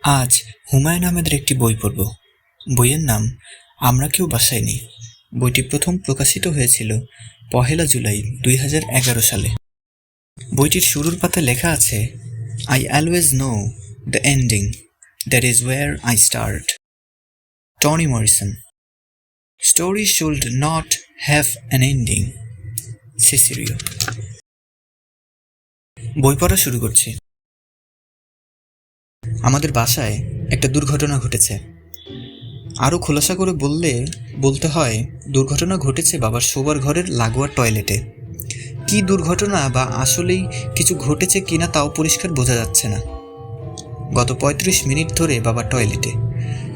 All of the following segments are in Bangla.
আজ হুমায়ুন আহমেদের একটি বই পড়ব। বইয়ের নাম আমরা কেউ বাসায় নেই। বইটি প্রথম প্রকাশিত হয়েছিল 1 জুলাই 2011 সালে। বইটির শুরুর পাতায় লেখা আছে, I always know the ending, that is where I start. Toni Morrison. Story should not have an ending. সিসিরিও। বই পড়া শুরু করছি। আমাদের বাসায় একটা দুর্ঘটনা ঘটেছে। আরও খোলাসা করে বলতে হয়, দুর্ঘটনা ঘটেছে বাবার শোবার ঘরের লাগোয়া টয়লেটে। কি দুর্ঘটনা বা আসলেই কিছু ঘটেছে কিনা তাও পরিষ্কার বোঝা যাচ্ছে না। গত 35 মিনিট ধরে বাবা টয়লেটে,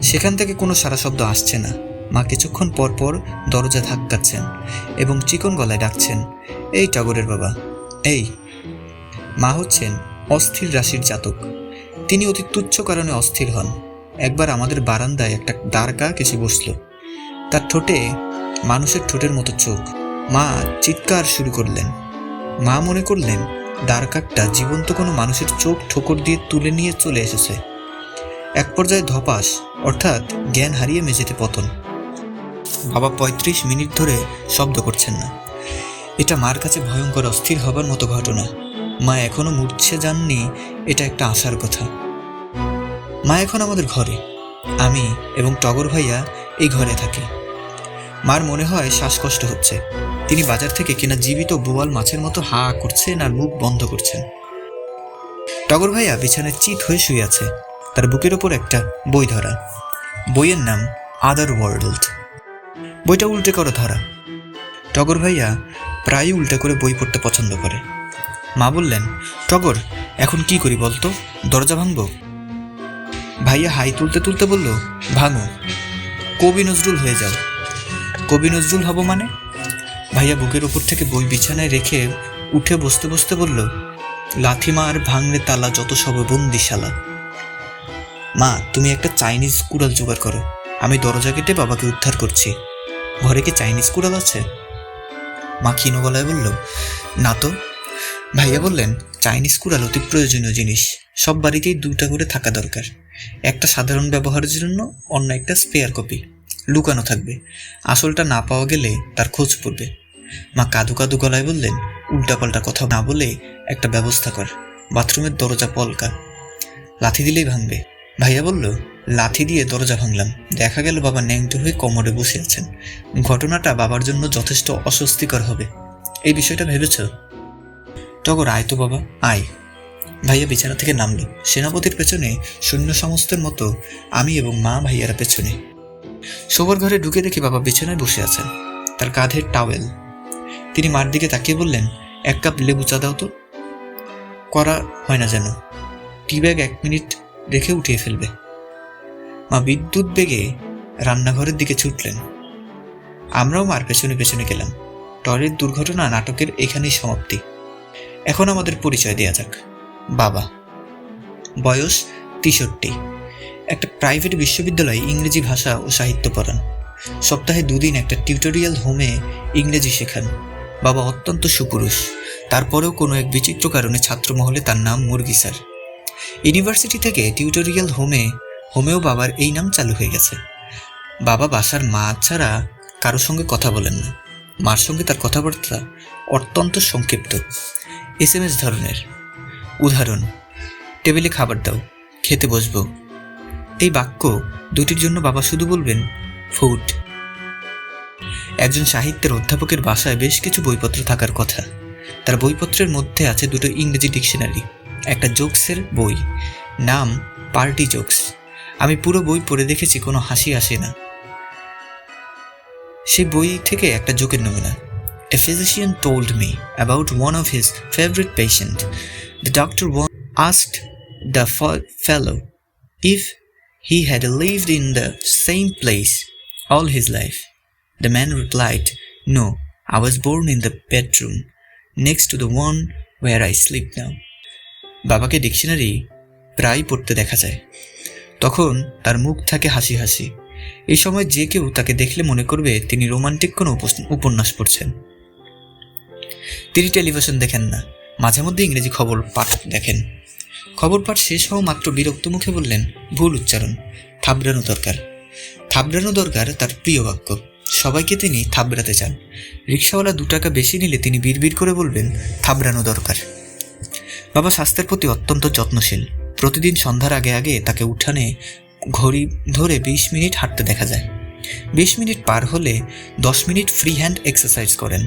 সেখান থেকে কোনো সারা শব্দ আসছে না। মা কিছুক্ষণ পর পর দরজা ধাক্কাচ্ছেন এবং চিকন গলায় ডাকছেন, এই টগরের বাবা, এই। মা হচ্ছেন অস্থির রাশির জাতক। তিনি অতি তুচ্ছ কারণে অস্থির হন। একবার আমাদের বারান্দায় একটা দাঁড়কা এসে বসল। তার ঠোঁটে মানুষের ঠোঁটের মতো চোখ। মা চিৎকার শুরু করলেন। মা মনে করলেন দাঁড়কাকটা জীবন্ত কোনো মানুষের চোখ ঠোকর দিয়ে তুলে নিয়ে চলে এসেছে। এক পর্যায়ে ধপাস, অর্থাৎ জ্ঞান হারিয়ে মেঝেতে পতন। বাবা 35 মিনিট ধরে শব্দ করছেন না। এটা মার কাছে ভয়ঙ্কর অস্থির হবার মতো ঘটনা। মা এখনো মূর্ছে যাননি, এটা একটা আশার কথা। মা এখন আমাদের ঘরে। আমি এবং টগর ভাইয়া এই ঘরে থাকি। মার মনে হয় শ্বাসকষ্ট হচ্ছে। তিনি বাজার থেকে কেনা জীবিত বোয়াল মাছের মতো হা করছেন আর মুখ বন্ধ করছেন। টগর ভাইয়া বিছানায় চিত হয়ে শুয়ে আছে, তার বুকের ওপর একটা বই ধরা। বইয়ের নাম আদার ওয়ার্ল্ড। বইটা উল্টে করে ধরা। টগর ভাইয়া প্রায়ই উল্টে করে বই পড়তে পছন্দ করে। মা বললেন, টগর, এখন কি করি বলতো? দরজা ভাঙবো? ভাইয়া হাই তুলতে তুলতে বলল, ভাঙো, কবি নজরুল হয়ে যাও। কবি নজরুল হব মানে? ভাইয়া বুকের ওপর থেকে বই বিছানায় রেখে উঠে বসতে বসতে বলল, লাথি মার ভাঙলে তালা, যত সব বন্দিশালা। মা, তুমি একটা চাইনিজ কুড়াল জোগাড় করো, আমি দরজা কেটে বাবাকে উদ্ধার করছি। ঘরে কি চাইনিজ কুড়াল আছে? মা ক্ষীণ গলায় বলল, না তো। ভাইয়া বললেন, চাইনিজ কুড়াল অতি প্রয়োজনীয় জিনিস, সব বাড়িতেই 2টা করে থাকা দরকার। একটা সাধারণ ব্যবহারের জন্য, অন্য একটা স্পেয়ার কপি। লুকানো থাকবে, আসলটা না পাওয়া গেলে তার খোঁজ পড়বে। মা কাদু কাদু গলায় বললেন, উল্টাপাল্টা কথা না বলে একটা ব্যবস্থা কর, বাথরুমের দরজা পলকা, লাথি দিলেই ভাঙবে। ভাইয়া বলল, লাথি দিয়ে দরজা ভাঙলাম। দেখা গেল বাবা ন্যাংটো হয়ে কোমরে বসে আছেন। ঘটনাটা বাবার জন্য যথেষ্ট অস্বস্তিকর হবে। এই বিষয়টা ভেবেছ? টগর, আয় তো বাবা, আয়। ভাইয়া বিছানা থেকে নামল। সেনাপতির পেছনে সৈন্য সমস্তের মতো আমি এবং মা ভাইয়ারা পেছনে। শোবার ঘরে ঢুকে দেখি বাবা বিছানায় বসে আছেন, তার কাঁধে টাওয়েল। তিনি মার দিকে তাকিয়ে বললেন, 1 কাপ লেবু চা দাও তো। করা হয় না যেন, টি ব্যাগ 1 মিনিট রেখে উঠিয়ে ফেলবে। মা বিদ্যুৎ বেগে রান্নাঘরের দিকে ছুটলেন। আমরাও মার পেছনে পেছনে গেলাম। টয়লেট দুর্ঘটনা নাটকের এখানেই সমাপ্তি। এখন আমাদের পরিচয় দেয়া যাক। বাবা, বয়স 63, একটা প্রাইভেট বিশ্ববিদ্যালয়ে ইংরেজি ভাষা ও সাহিত্য পড়ান। সপ্তাহে 2 দিন একটা টিউটোরিয়াল হোমে ইংরেজি শেখান। বাবা অত্যন্ত সুপুরুষ, তারপরেও কোনো এক বিচিত্র কারণে ছাত্রমহলে তার নাম মুরগি স্যার। ইউনিভার্সিটি থেকে টিউটোরিয়াল হোমেও বাবার এই নাম চালু হয়ে গেছে। বাবা বাসার মা ছাড়া কারোর সঙ্গে কথা বলেন না। মার সঙ্গে তার কথাবার্তা অত্যন্ত সংক্ষিপ্ত, SMS ধরনের। উদাহরণ, টেবিলে খাবার দাও, খেতে বসবো। এই বাক্য দুটির জন্য বাবা শুধু বলবেন, ফুড। একজন সাহিত্যের অধ্যাপকের বাসায় বেশ কিছু বইপত্র থাকার কথা। তার বইপত্রের মধ্যে আছে 2টো ইংরেজি ডিকশনারি, একটা জোকসের বই, নাম পার্টি জোকস। আমি পুরো বই পড়ে দেখেছি, কোনো হাসি আসে না। সেই বই থেকে একটা জোকের নমুনা। A physician told me about one of his favorite patients. The doctor asked the fellow if he had lived in the same place all his life. The man replied, no, I was born in the bedroom next to the one where I sleep now. বাবাকে ডিকশনারি প্রায় পড়তে দেখা যায়। তখন তার মুখ থাকে হাসি হাসি। এই সময় যে কেউ তাকে দেখলে মনে করবে তিনি রোমান্টিক কোনো উপন্যাস পড়ছেন। তিনি টেলিভিশন দেখেন না, মাঝে মধ্যে ইংরেজি খবর পাঠ দেখেন। খবর পাঠ শেষ হওয়া মাত্র বিরক্ত মুখে বললেন, ভুল উচ্চারণ, থাবড়ানো দরকার। থাবড়ানো দরকার তার প্রিয় বাক্য। সবাইকে তিনি থাবড়াতে চান। রিক্সাওয়ালা 2 টাকা বেশি নিলে তিনি বিড়বিড় করে বলবেন, থাবড়ানো দরকার। বাবা স্বাস্থ্যের প্রতি অত্যন্ত যত্নশীল। প্রতিদিন সন্ধ্যার আগে আগে তাকে উঠানে ঘড়ি ধরে 20 মিনিট হাঁটতে দেখা যায়। 20 মিনিট পার হলে 10 মিনিট ফ্রি হ্যান্ড এক্সারসাইজ করেন।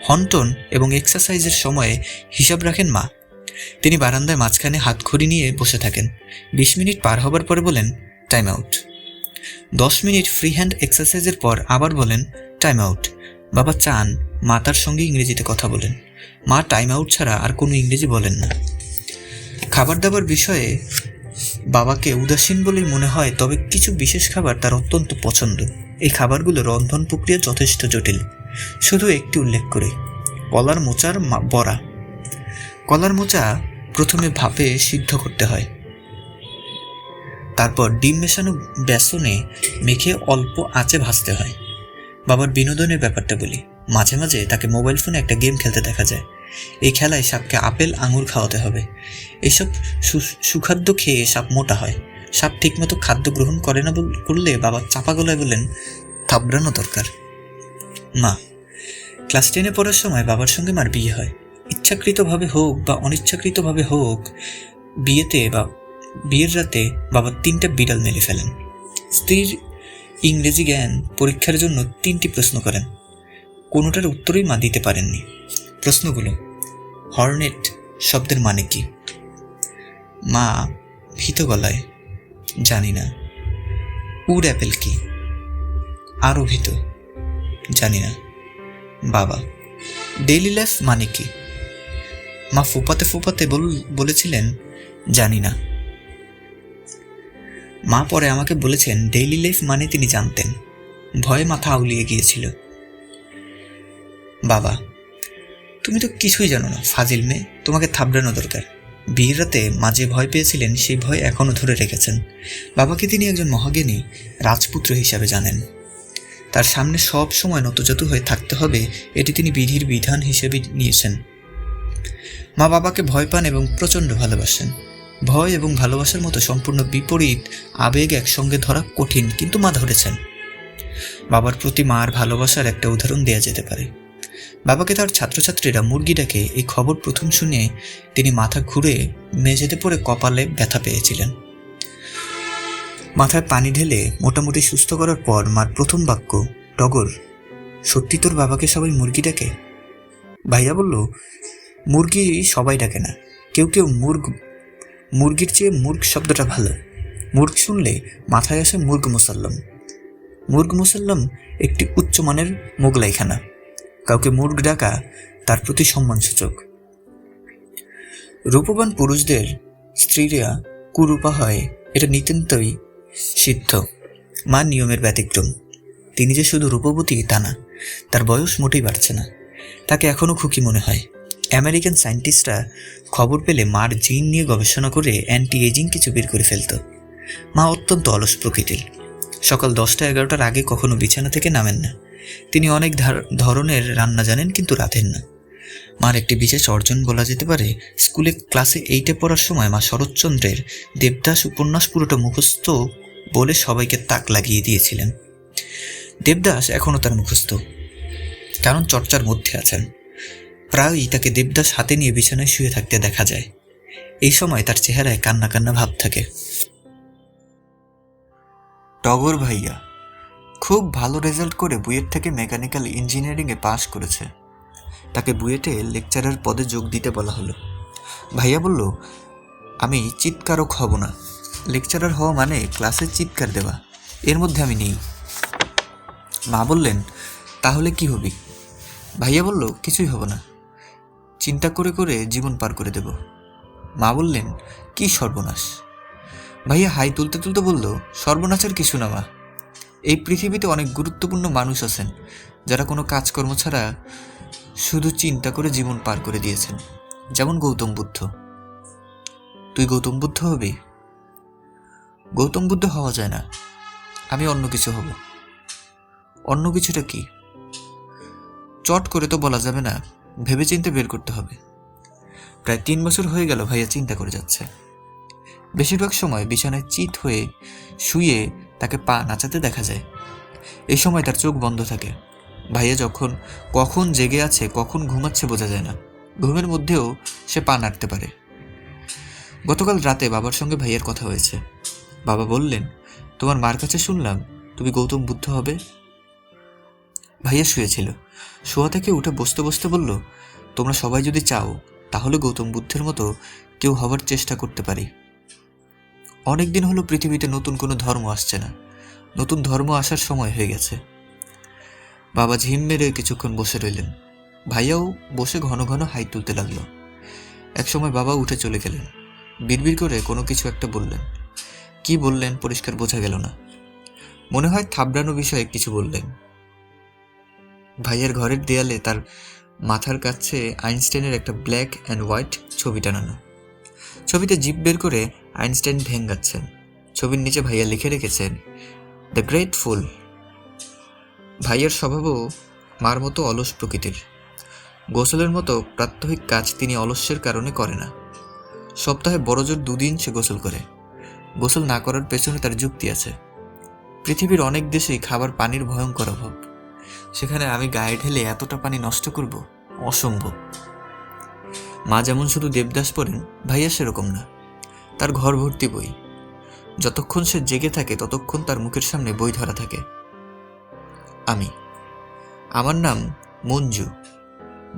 হন্টন এবং এক্সারসাইজের সময়ে হিসাব রাখেন মা। তিনি বারান্দায় মাঝখানে হাতঘড়ি নিয়ে বসে থাকেন। 20 মিনিট পার হবার পরে বলেন, time out. 10 minute free hand এক্সারসাইজের পর আবার বলেন, টাইম আউট। বাবা চান মা তার সঙ্গে ইংরেজিতে কথা বলেন। মা টাইম আউট ছাড়া আর কোনো ইংরেজি বলেন না। খাবার দাবার বিষয়ে বাবাকে উদাসীন বলেই মনে হয়, তবে কিছু বিশেষ খাবার তার অত্যন্ত পছন্দ। এই খাবারগুলো রন্ধন প্রক্রিয়া যথেষ্ট জটিল। শুধু একটি উল্লেখ করি, কলার মোচার বড়া। কলার মোচা প্রথমে ভাপে সিদ্ধ করতে হয়, তারপর ডিম মেশানো বেসনে মেখে অল্প আঁচে ভাজতে হয়। বাবার বিনোদনের ব্যাপারটা বলি, মাঝে মাঝে তাকে মোবাইল ফোনে একটা গেম খেলতে দেখা যায়। এই খেলায় সাপকে আপেল আঙুর খাওয়াতে হবে। এইসব সুখাদ্য খেয়ে সাপ মোটা হয়। সাপ ঠিকমতো খাদ্য গ্রহণ করে না করলে বাবা চাপা গলায় বলেন, থাবড়ানো দরকার। মা ক্লাস 10-এ পড়ার সময় বাবার সঙ্গে মার বিয়ে হয়। ইচ্ছাকৃতভাবে হোক বা অনিচ্ছাকৃতভাবে হোক, বিয়ের রাতে বাবা 3টা বিড়াল মেরে ফেলেন। স্ত্রীর ইংরেজি জ্ঞান পরীক্ষার জন্য 3টি প্রশ্ন করেন। কোনোটার উত্তরই মা দিতে পারেননি। প্রশ্নগুলো, হর্নেট শব্দের মানে কি? মা ভীত গলায়, জানি না। উড অ্যাপেল কি? আরও ভীত, জানি না। বাবা, ডেইলি লাইফ মানে কি? মা ফোপাতে ফোপাতে বলেছিলেন, জানি না। মা পরে আমাকে বলেছেন, ডেইলি লাইফ মানে তিনি জানতেন। ভয়ে মাথা আউলিয়ে গিয়েছিল। বাবা, তুমি তো কিছুই জানো না, ফাজিল মেয়ে, তোমাকে থাবড়ানো দরকার। বিয়ের রাতে মা যে ভয় পেয়েছিলেন সেই ভয় এখনও ধরে রেখেছেন। বাবাকে তিনি একজন মহাজ্ঞানী রাজপুত্র হিসাবে জানেন। তার সামনে সব সময় নতজাতু হয়ে থাকতে হবে, এটি তিনি বিধির বিধান হিসেবে নিয়েছেন। মা বাবাকে ভয় পান এবং প্রচণ্ড ভালোবাসেন। ভয় এবং ভালোবাসার মতো সম্পূর্ণ বিপরীত আবেগ একসঙ্গে ধরা কঠিন, কিন্তু মা ধরেছেন। বাবার প্রতি মার ভালোবাসার একটা উদাহরণ দেওয়া যেতে পারে। বাবাকে তার ছাত্রছাত্রীরা মুরগি ডাকে এই খবর প্রথম শুনে তিনি মাথা ঘুরে মেঝেতে পড়ে কপালে ব্যথা পেয়েছিলেন। মাথায় পানি ঢেলে মোটামুটি সুস্থ করার পর মার প্রথম বাক্য, টগর, সত্যি তোর বাবাকে সবাই মুরগি ডাকে? ভাইয়া বলল, মুরগি সবাই ডাকে না, কেউ কেউ মুরগির চেয়ে মুর্গ শব্দটা ভালো। মুর্গ শুনলে মাথায় আসে মুর্গ মুসাল্লাম। মুর্গ মুসাল্লাম একটি উচ্চমানের মোগলাইখানা। কাউকে মুর্গ ডাকা তার প্রতি সম্মানসূচক। রূপবান পুরুষদের স্ত্রীরা কুরূপা হয়, এটা নিতান্তই সিদ্ধ। মা নিয়মের ব্যতিক্রম। তিনি যে শুধু রূপবতী তা না, তার বয়স মোটেই বাড়ছে না। তাকে এখনও খুকি মনে হয়। আমেরিকান সায়েন্টিস্টরা খবর পেলে মার জিন নিয়ে গবেষণা করে অ্যান্টি এজিং কিছু বের করে ফেলত। মা অত্যন্ত অলস প্রকৃতির। সকাল 10টা-11টার আগে কখনো বিছানা থেকে নামেন না। তিনি অনেক ধরনের রান্না জানেন, কিন্তু রাঁধেন না। মার একটি বিশেষ অর্জন বলা যেতে পারে, স্কুলে ক্লাসে 8-এ পড়ার সময় মা শরৎচন্দ্রের দেবদাস উপন্যাস পুরোটা মুখস্থ বলে সবাইকে তাক লাগিয়ে দিয়েছিলেন। দেবদাস এখনও তার মুখস্থ, কারণ চর্চার মধ্যে আছেন। প্রায়ই তাকে দেবদাস হাতে নিয়ে বিছানায় শুয়ে থাকতে দেখা যায়। এই সময় তার চেহারায় কান্না কান্না ভাব থাকে। টগর ভাইয়া খুব ভালো রেজাল্ট করে বুয়েট থেকে মেকানিক্যাল ইঞ্জিনিয়ারিংয়ে পাশ করেছে। তাকে বুয়েটে লেকচারার পদে যোগ দিতে বলা হলো। ভাইয়া বলল, আমি চিৎকারক হব না। লেকচারার হওয়া মানে ক্লাসে চিৎকার দেওয়া, এর মধ্যে আমি নেই। মা বললেন, তাহলে কি হবি? ভাইয়া বলল, কিছুই হব না, চিন্তা করে করে জীবন পার করে দেব। মা বললেন, কি সর্বনাশ? ভাইয়া হাই তুলতে তুলতে বলল, সর্বনাশের কিছু না মা, এই পৃথিবীতে অনেক গুরুত্বপূর্ণ মানুষ আছেন যারা কোনো কাজকর্ম ছাড়া শুধু চিন্তা করে জীবন পার করে দিয়েছেন, যেমন গৌতম বুদ্ধ। তুই গৌতম বুদ্ধ হবি? গৌতম বুদ্ধ হওয়া যায় না, আমি অন্য কিছু হব। অন্য কিছুটা কি? চট করে তো বলা যাবে না, ভেবে চিন্তে বের করতে হবে। প্রায় 3 বছর হয়ে গেল ভাইয়া চিন্তা করে যাচ্ছে। বেশিরভাগ সময় বিছানায় চিত হয়ে শুয়ে তাকে পা নাচাতে দেখা যায়। এই সময় তার চোখ বন্ধ থাকে। ভাইয়া কখন জেগে আছে কখন ঘুমাচ্ছে বোঝা যায় না। ঘুমের মধ্যেও সে পা নাড়তে পারে। গতকাল রাতে বাবার সঙ্গে ভাইয়ার কথা হয়েছে। বাবা বললেন, তোমার মার কাছে শুনলাম তুমি গৌতম বুদ্ধ হবে। ভাইয়া শুয়েছিল। শোয়া থেকে উঠে বসতে বসতে বলল, তোমরা সবাই যদি চাও তাহলে গৌতম বুদ্ধের মতো কেউ হবার চেষ্টা করতে পারি। অনেকদিন হলো পৃথিবীতে নতুন কোনো ধর্ম আসছে না। নতুন ধর্ম আসার সময় হয়ে গেছে। বাবা ঝিম মেরে কিছুক্ষণ বসে রইলেন। ভাইয়াও বসে ঘন ঘন হাই তুলতে লাগলো। একসময় বাবা উঠে চলে গেলেন। বিড়বিড় করে কোনো কিছু একটা বললেন। কি বললেন পরিষ্কার বোঝা গেল না। মনে হয় থাবড়ানো বিষয়ে কিছু বললেন। ভাইয়ের ঘরের দেয়ালে তার মাথার কাছে আইনস্টাইনের একটা ব্ল্যাক অ্যান্ড হোয়াইট ছবি টানানো। ছবিতে জিভ বের করে আইনস্টাইন ভেঙ্গাচ্ছেন। ছবির নিচে ভাইয়া লিখে রেখেছেন, দ্য গ্রেট ফুল। ভাইয়ের স্বভাবও মার মতো অলস প্রকৃতির। গোসলের মতো প্রাত্যহিক কাজ তিনি অলস্যের কারণে করে না। সপ্তাহে বড়জোর 2 দিন সে গোসল করে। গোসল না করার পেছনে তার যুক্তি আছে। পৃথিবীর অনেক দেশেই খাবার পানির ভয়ঙ্কর অভাব। সেখানে আমি গায়ে ঢেলে এতটা পানি নষ্ট করব, অসম্ভব। মা যেমন শুধু দেবদাস পড়েন, ভাইয়া সেরকম না। তার ঘর ভর্তি বই। যতক্ষণ সে জেগে থাকে ততক্ষণ তার মুখের সামনে বই ধরা থাকে। আমার নাম মঞ্জু।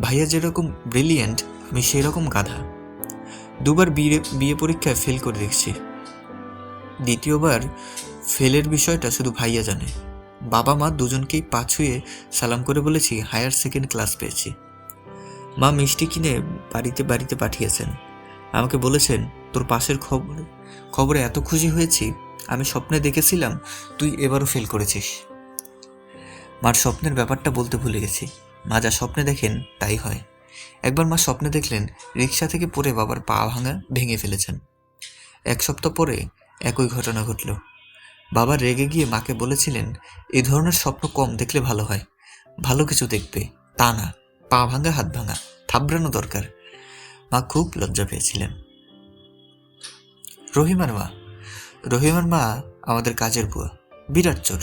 ভাইয়া যেরকম ব্রিলিয়েন্ট, আমি সেই রকম গাধা। 2 বার বিয়ে পরীক্ষায় ফেল করে দেখছি। দ্বিতীয়বার ফেলের বিষয়টা শুধু ভাইয়া জানে। বাবা মা দুজনকেই পা ছুঁয়ে সালাম করে বলেছি হায়ার সেকেন্ড ক্লাস পেয়েছি। মা মিষ্টি কিনে বাড়িতে বাড়িতে পাঠিয়েছেন। আমাকে বলেছেন, তোর পাশের খবরে এত খুশি হয়েছি, আমি স্বপ্নে দেখেছিলাম তুই এবারও ফেল করেছিস। মার স্বপ্নের ব্যাপারটা বলতে ভুলে গেছি। মা যা স্বপ্নে দেখেন তাই হয়। একবার মা স্বপ্নে দেখলেন রিক্সা থেকে পড়ে বাবার পা ভেঙে ফেলেছেন। 1 সপ্তাহ পরে একই ঘটনা ঘটল। বাবা রেগে গিয়ে মাকে বলেছিলেন, এই ধরনের স্বপ্ন কম দেখলে ভালো হয়। ভালো কিছু দেখবে, তা না পা ভাঙা হাত ভাঙা থাবড়ানো দরকার। মা খুব লজ্জা পেয়েছিলেন। রহিমার মা আমাদের কাজের বুয়া, বিরাট চোর,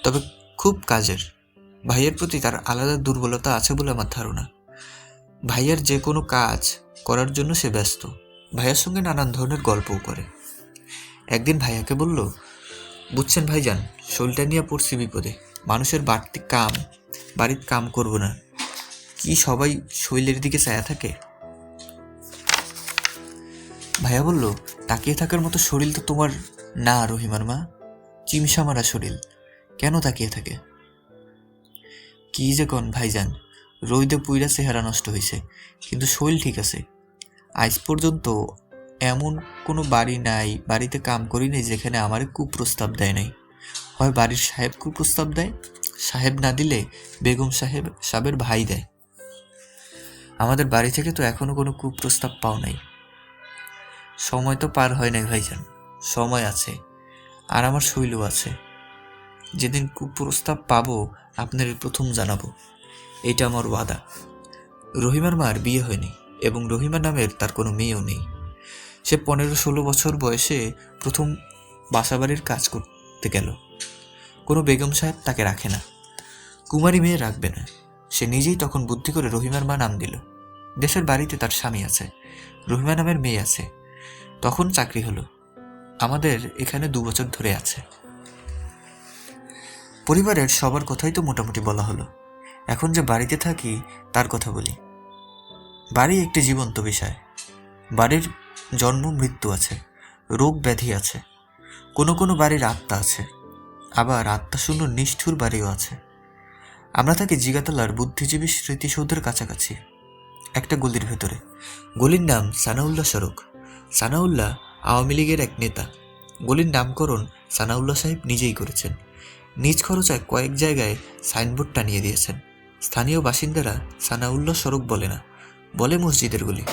তবে খুব কাজের। ভাইয়ের প্রতি তার আলাদা দুর্বলতা আছে বলে আমার ধারণা। ভাইয়ার যে কোনো কাজ করার জন্য সে ব্যস্ত। ভাইয়ার সঙ্গে নানান ধরনের গল্পও করে। একদিন ভাইয়াকে বলল, বুঝছেন ভাইজান, শরীরটা নিয়ে পড়ছি বিপদে। মানুষের বাড়ির কাম করব না। কি সবাই শৈলের দিকে চায়া থাকে? ভাইয়া বলল, তাকিয়ে থাকার মতো শরীর তো তোমার না রহিমার মা, চিমসা মারা শরীর, কেন তাকিয়ে থাকে? কি যে কন ভাইজান, রইদে পুইরা চেহারা নষ্ট হয়েছে, কিন্তু শরীর ঠিক আছে। আজ পর্যন্ত এমন কোনো বাড়ি নাই, বাড়িতে কাম করি নাই যেখানে আমার কুপ্রস্তাব দেয় নাই। হয় বাড়ির সাহেব কুপ্রস্তাব দেয়, সাহেব না দিলে বেগম সাহেবের ভাই দেয়। আমাদের বাড়ি থেকে তো এখনো কোনো কুপ্রস্তাব পাও নাই। সময় তো পার হয় নাই ভাইজান, সময় আছে, আর আমার শৈলও আছে। যেদিন কুপ্রস্তাব পাবো আপনার প্রথম জানাবো, এটা আমার ওয়াদা। রহিমার মার বিয়ে হয়নি এবং রহিমা নামের তার কোনো মেয়েও নেই। সে 15-16 বছর বয়সে প্রথম বাসাবাড়ির কাজ করতে গেল। কোনো বেগম সাহেব তাকে রাখে না, কুমারী মেয়ে রাখবে না। সে নিজেই তখন বুদ্ধি করে রহিমার মা নাম দিল। দেশের বাড়িতে তার স্বামী আছে, রহিমা নামের মেয়ে আছে। তখন চাকরি হলো। আমাদের এখানে 2 বছর ধরে আছে। পরিবারের সবার কথাই তো মোটামুটি বলা হলো। এখন যে বাড়িতে থাকি তার কথা বলি। বাড়ি একটি জীবন্ত বিষয়। বাড়ির জন্ম মৃত্যু আছে, রোগ ব্যাধি আছে। কোনো কোনো বাড়ির আত্মা আছে, আবার আত্মাশূন্য নিষ্ঠুর বাড়িও আছে। আমরা থাকি জিগাতলার বুদ্ধিজীবী স্মৃতিসৌধের কাছাকাছি, একটা গলির ভেতরে। গলির নাম সানাউল্লাহ সড়ক। সানাউল্লাহ আওয়ামী লীগের এক নেতা। গলির নামকরণ সানাউল্লাহ সাহেব নিজেই করেছেন। নিজ খরচায় কয়েক জায়গায় সাইনবোর্ড টানিয়ে দিয়েছেন। স্থানীয় বাসিন্দারা সানাউল্লাহ সড়ক বলে না, বলে মসজিদের গলি।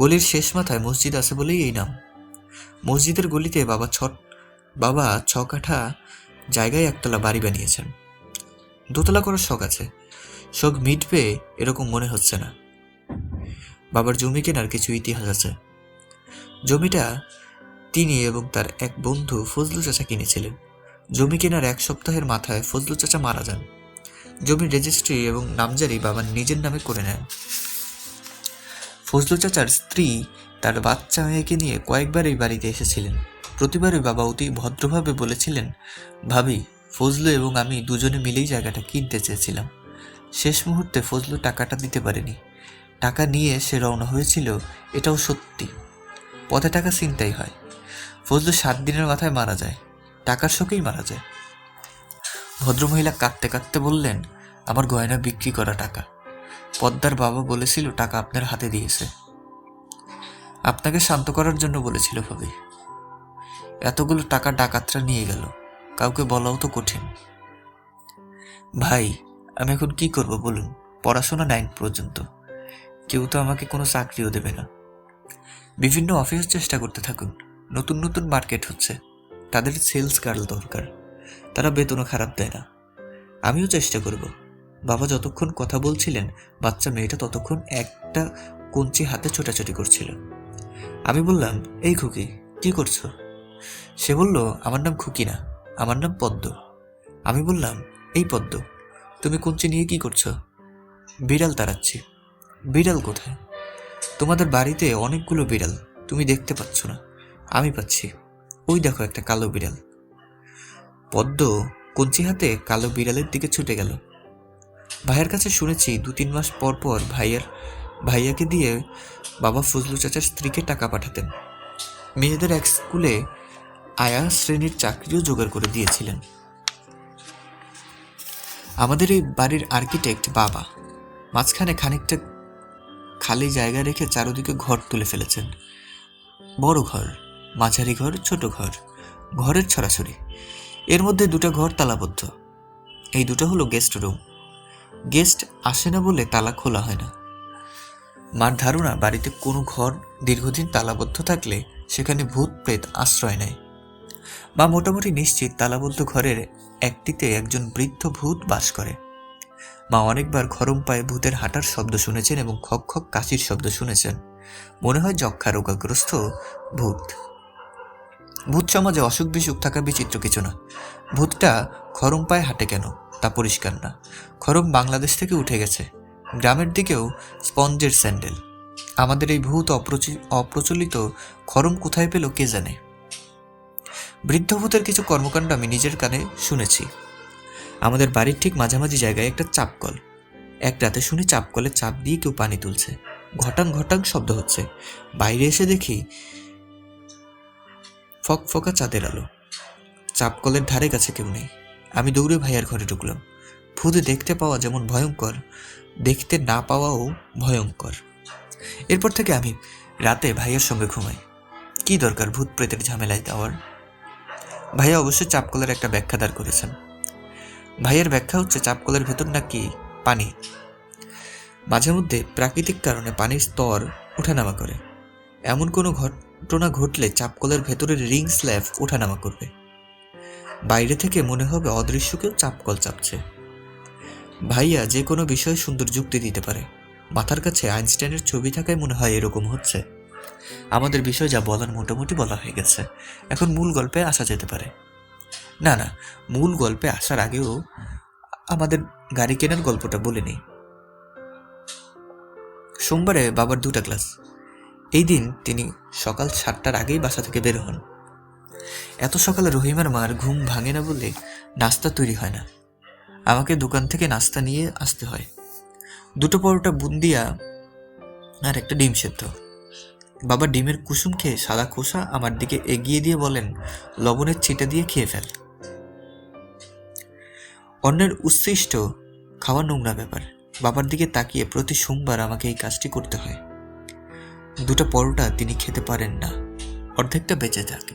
গলির শেষ মাথায় মসজিদ আছে বলেই এই নাম। মসজিদের গলিতে বাবা 6 কাঠা জায়গায় একতলা বাড়ি বানিয়েছেন। দোতলা করার শখ আছে। শখ মিটবে এরকম মনে হচ্ছে না। বাবার জমি কেনার কিছু ইতিহাস আছে। জমিটা তিনি এবং তার এক বন্ধু ফজলু চাচা কিনেছিলেন। জমি কেনার 1 সপ্তাহের মাথায় ফজলু চাচা মারা যান। জমির রেজিস্ট্রি এবং নামজারি বাবা নিজের নামে করে নেন। ফজলু চাচার স্ত্রী তার বাচ্চা মেয়েকে নিয়ে কয়েকবার এই বাড়িতে এসেছিলেন। প্রতিবারই বাবা অতি ভদ্রভাবে বলেছিলেন, ভাবি, ফজলু এবং আমি দুজনে মিলেই জায়গাটা কিনতে চেয়েছিলাম। শেষ মুহূর্তে ফজলু টাকাটা দিতে পারেনি। টাকা নিয়ে সে রওনা হয়েছিল, এটাও সত্যি। পথে টাকা ছিনতাই হয়। ফজলু 7 দিনের মাথায় মারা যায়, টাকার শোকেই মারা যায়। ভদ্রমহিলা কাঁদতে কাঁদতে বললেন, আমার গয়না বিক্রি করা টাকা। পদ্মার বাবা বলেছিল টাকা আপনার হাতে দিয়েছে, আপনাকে শান্ত করার জন্য বলেছিল ভাবি। এতগুলো টাকা ডাকাতরা নিয়ে গেল, কাউকে বলাও তো কঠিন। ভাই, আমি এখন কি করব বলুন? পড়াশোনা 9 পর্যন্ত, কেউ তো আমাকে কোনো চাকরিও দেবে না। বিভিন্ন অফিস চেষ্টা করতে থাকুন, নতুন নতুন মার্কেট হচ্ছে, তাদের সেলস গার্ল দরকার, তারা বেতনও খারাপ দেয় না। আমিও চেষ্টা করব। বাবা যতক্ষণ কথা বলছিলেন, বাচ্চা মেয়েটা ততক্ষণ একটা কঞ্চি হাতে ছোটাছুটি করছিল। আমি বললাম, এই খুকি, কি করছো? সে বলল, আমার নাম খুকি না, আমার নাম পদ্ম। আমি বললাম, এই পদ্ম, তুমি কঞ্চি নিয়ে কি করছো? বিড়াল তাড়াচ্ছি। বিড়াল কোথায়? তোমাদের বাড়িতে অনেকগুলো বিড়াল, তুমি দেখতে পাচ্ছ না, আমি পাচ্ছি। ওই দেখো একটা কালো বিড়াল। পদ্ম কঞ্চি হাতে কালো বিড়ালের দিকে ছুটে গেল। ভাইয়ের কাছে শুনেছি 2-3 মাস পর পর ভাইয়াকে দিয়ে বাবা ফজলু চাচার স্ত্রীকে টাকা পাঠাতেন। মেয়েদের এক স্কুলে আয়া শ্রেণীর চাকরিও জোগাড় করে দিয়েছিলেন। আমাদের এই বাড়ির আর্কিটেক্ট বাবা মাঝখানে খানিকটা খালি জায়গা রেখে চারদিকে ঘর তুলে ফেলেছেন। বড় ঘর, মাঝারি ঘর, ছোট ঘর, ঘরের ছড়াছড়ি। এর মধ্যে 2টা ঘর তালাবদ্ধ। এই 2টা হলো গেস্ট রুম। গেস্ট আসে না বলে তালা খোলা হয় না। মার ধারণা, বাড়িতে কোনো ঘর দীর্ঘদিন তালাবদ্ধ থাকলে সেখানে ভূত প্রেত আশ্রয় নেয়। মা মোটামুটি নিশ্চিত তালাবদ্ধ ঘরের একটিতে একজন বৃদ্ধ ভূত বাস করে। মা অনেকবার খরম পায়ে ভূতের হাঁটার শব্দ শুনেছেন এবং খক খক কাশির শব্দ শুনেছেন। মনে হয় যক্ষা রোগাগ্রস্ত ভূত। ভূত সমাজে অসুখ বিসুখ থাকা বিচিত্র কিছু না। ভূতটা খরম পায়ে হাঁটে কেন তা পরিষ্কার না। খরম বাংলাদেশ থেকে উঠে গেছে। গ্রামের দিকেও স্পঞ্জের স্যান্ডেল। আমাদের এই ভূত অপ্রচলিত খরম কোথায় পেল কে জানে। বৃদ্ধ ভূতের কিছু কর্মকাণ্ড আমি নিজের কানে শুনেছি। আমাদের বাড়ির ঠিক মাঝামাঝি জায়গায় একটা চাপকল। এক রাতে শুনি চাপকলে চাপ দিয়ে কেউ পানি তুলছে। ঘটাং ঘটাং শব্দ হচ্ছে। বাইরে এসে দেখি ফকফকা চাঁদের আলো। চাপকলের ধারে কাছে কেউ নেই। আমি দৌড়ে ভাইয়ার ঘরে ঢুকলাম। ভূত দেখতে পাওয়া যেমন ভয়ঙ্কর, দেখতে না পাওয়াও ভয়ঙ্কর। এরপর থেকে আমি রাতে ভাইয়ার সঙ্গে ঘুমাই। কি দরকার ভূত প্রেতের ঝামেলায় যাওয়ার? ভাইয়া অবশ্যই চাপকলের একটা ব্যাখ্যা দাঁড় করেছেন। ভাইয়ের ব্যাখ্যা হচ্ছে, চাপকলের ভেতর নাকি পানি। মাঝে মধ্যে প্রাকৃতিক কারণে পানির স্তর ওঠানামা করে। এমন কোনো ঘটনা ঘটলে চাপকলের ভেতরের রিং স্ল্যাব ওঠানামা করবে। বাইরে থেকে মনে হবে অদৃশ্য কেউ চাপকল চাপছে। ভাইয়া যে কোনো বিষয়ে সুন্দর যুক্তি দিতে পারে। মাথার কাছে আইনস্টাইনের ছবি থাকায় মনে হয় এরকম হচ্ছে। আমাদের বিষয় যা বলার মোটামুটি বলা হয়ে গেছে, এখন মূল গল্পে আসা যেতে পারে। না, মূল গল্পে আসার আগেও আমাদের গাড়ি কেনার গল্পটা বলে নেই। সোমবারে বাবার 2টা ক্লাস। এই দিন তিনি সকাল 7টার আগেই বাসা থেকে বের হন। এত সকালে রহিমার মার ঘুম ভাঙে না বলে নাস্তা তৈরি হয় না। আমাকে দোকান থেকে নাস্তা নিয়ে আসতে হয়। 2টো পরোটা, বুন্দিয়া আর একটা ডিম সেদ্ধ। বাবা ডিমের কুসুম খেয়ে সাদা খোসা আমার দিকে এগিয়ে দিয়ে বলেন, লবণের ছিটা দিয়ে খেয়ে ফেল। অন্যের উচ্ছিষ্ট খাওয়া নোংরা ব্যাপার। বাবার দিকে তাকিয়ে প্রতি সোমবার আমাকে এই কাজটি করতে হয়। 2টা পরোটা তিনি খেতে পারেন না, অর্ধেকটা বেঁচে থাকে।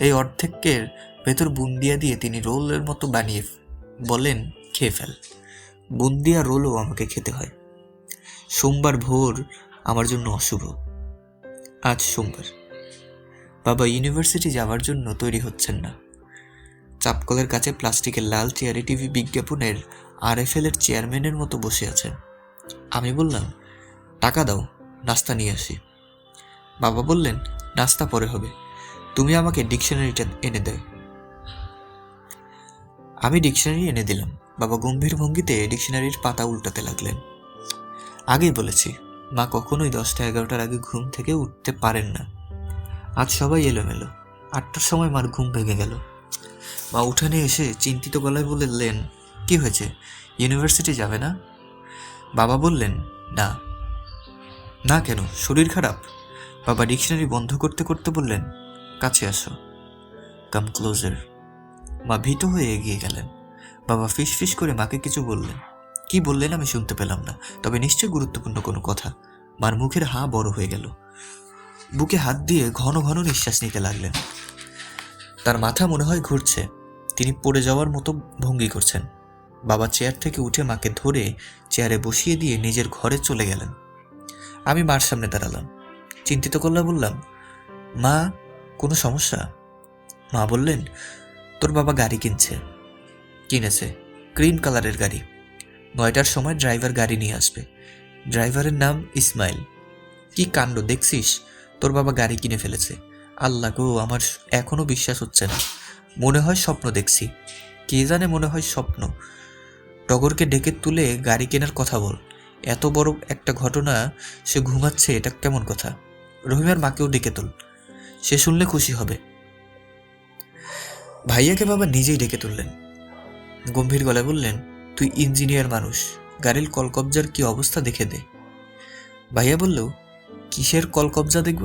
এই অর্ধেকের ভেতর বুন্দিয়া দিয়ে তিনি রোলের মতো বানিয়ে বলেন, খেয়ে ফেল। বুন্দিয়া রোলও আমাকে খেতে হয়। সোমবার ভোর আমার জন্য অশুভ। আজ সোমবার। বাবা ইউনিভার্সিটি যাওয়ার জন্য তৈরি হচ্ছেন না। চাপকলের কাছে প্লাস্টিকের লাল চেয়ারে টিভি বিজ্ঞাপনের RFL এর চেয়ারম্যানের মতো বসে আছেন। আমি বললাম, টাকা দাও, নাস্তা নিয়ে আসি। বাবা বললেন, নাস্তা পরে হবে, তুমি আমাকে ডিকশনারিটা এনে দেয়। আমি ডিকশনারি এনে দিলাম। বাবা গম্ভীর ভঙ্গিতে ডিকশনারির পাতা উল্টাতে লাগলেন। আগেই বলেছি, মা কখনোই 10টা-11টার আগে ঘুম থেকে উঠতে পারেন না। আজ সবাই এলোমেলো। 8টার সময় মার ঘুম ভেঙে গেল। মা উঠানে এসে চিন্তিত গলায় বললেন, কি হয়েছে, ইউনিভার্সিটি যাবে না? বাবা বললেন, না। না কেন, শরীর খারাপ? বাবা ডিকশনারি বন্ধ করতে করতে বললেন, কাছে আসো, কাম ক্লোজার। মা ভীত হয়ে এগিয়ে গেলেন। বাবা ফিস ফিস করে মাকে কিছু বললেন। কি বললেন আমি শুনতে পেলাম না, তবে নিশ্চয়ই গুরুত্বপূর্ণ কোনো কথা। মার মুখের হা বড় হয়ে গেল। বুকে হাত দিয়ে ঘন ঘন নিঃশ্বাস নিতে লাগলেন। তার মাথা মনে হয় ঘুরছে। তিনি পড়ে যাওয়ার মতো ভঙ্গি করছেন। বাবা চেয়ার থেকে উঠে মাকে ধরে চেয়ারে বসিয়ে দিয়ে নিজের ঘরে চলে গেলেন। আমি মার সামনে দাঁড়ালাম। চিন্তিত করলে বললাম, মা, কোনো সমস্যা? মা বললেন, তোর বাবা গাড়ি কিনেছে, ক্রিম কালারের গাড়ি। 9টার সময় ড্রাইভার গাড়ি নিয়ে আসবে। ড্রাইভারের নাম ইসমাইল। কি কাণ্ড দেখছিস, তোর বাবা গাড়ি কিনে ফেলেছে। আল্লাহ গো, আমার এখনো বিশ্বাস হচ্ছে না। মনে হয় স্বপ্ন দেখছি। কে জানে, মনে হয় স্বপ্ন। টগরকে ডেকে তুলে গাড়ি কেনার কথা বল। এত বড় একটা ঘটনা, সে ঘুমাচ্ছে, এটা কেমন কথা? রহিমার মাকেও ডেকে তোল, সে শুনলে খুশি হবে। ভাইয়াকে বাবা নিজেই ডেকে তুললেন। গম্ভীর গলায় বললেন, তুই ইঞ্জিনিয়ার মানুষ, গাড়ির কলকবজার কি অবস্থা দেখে দে। ভাইয়া বলল, কিসের কলকবজা দেখব?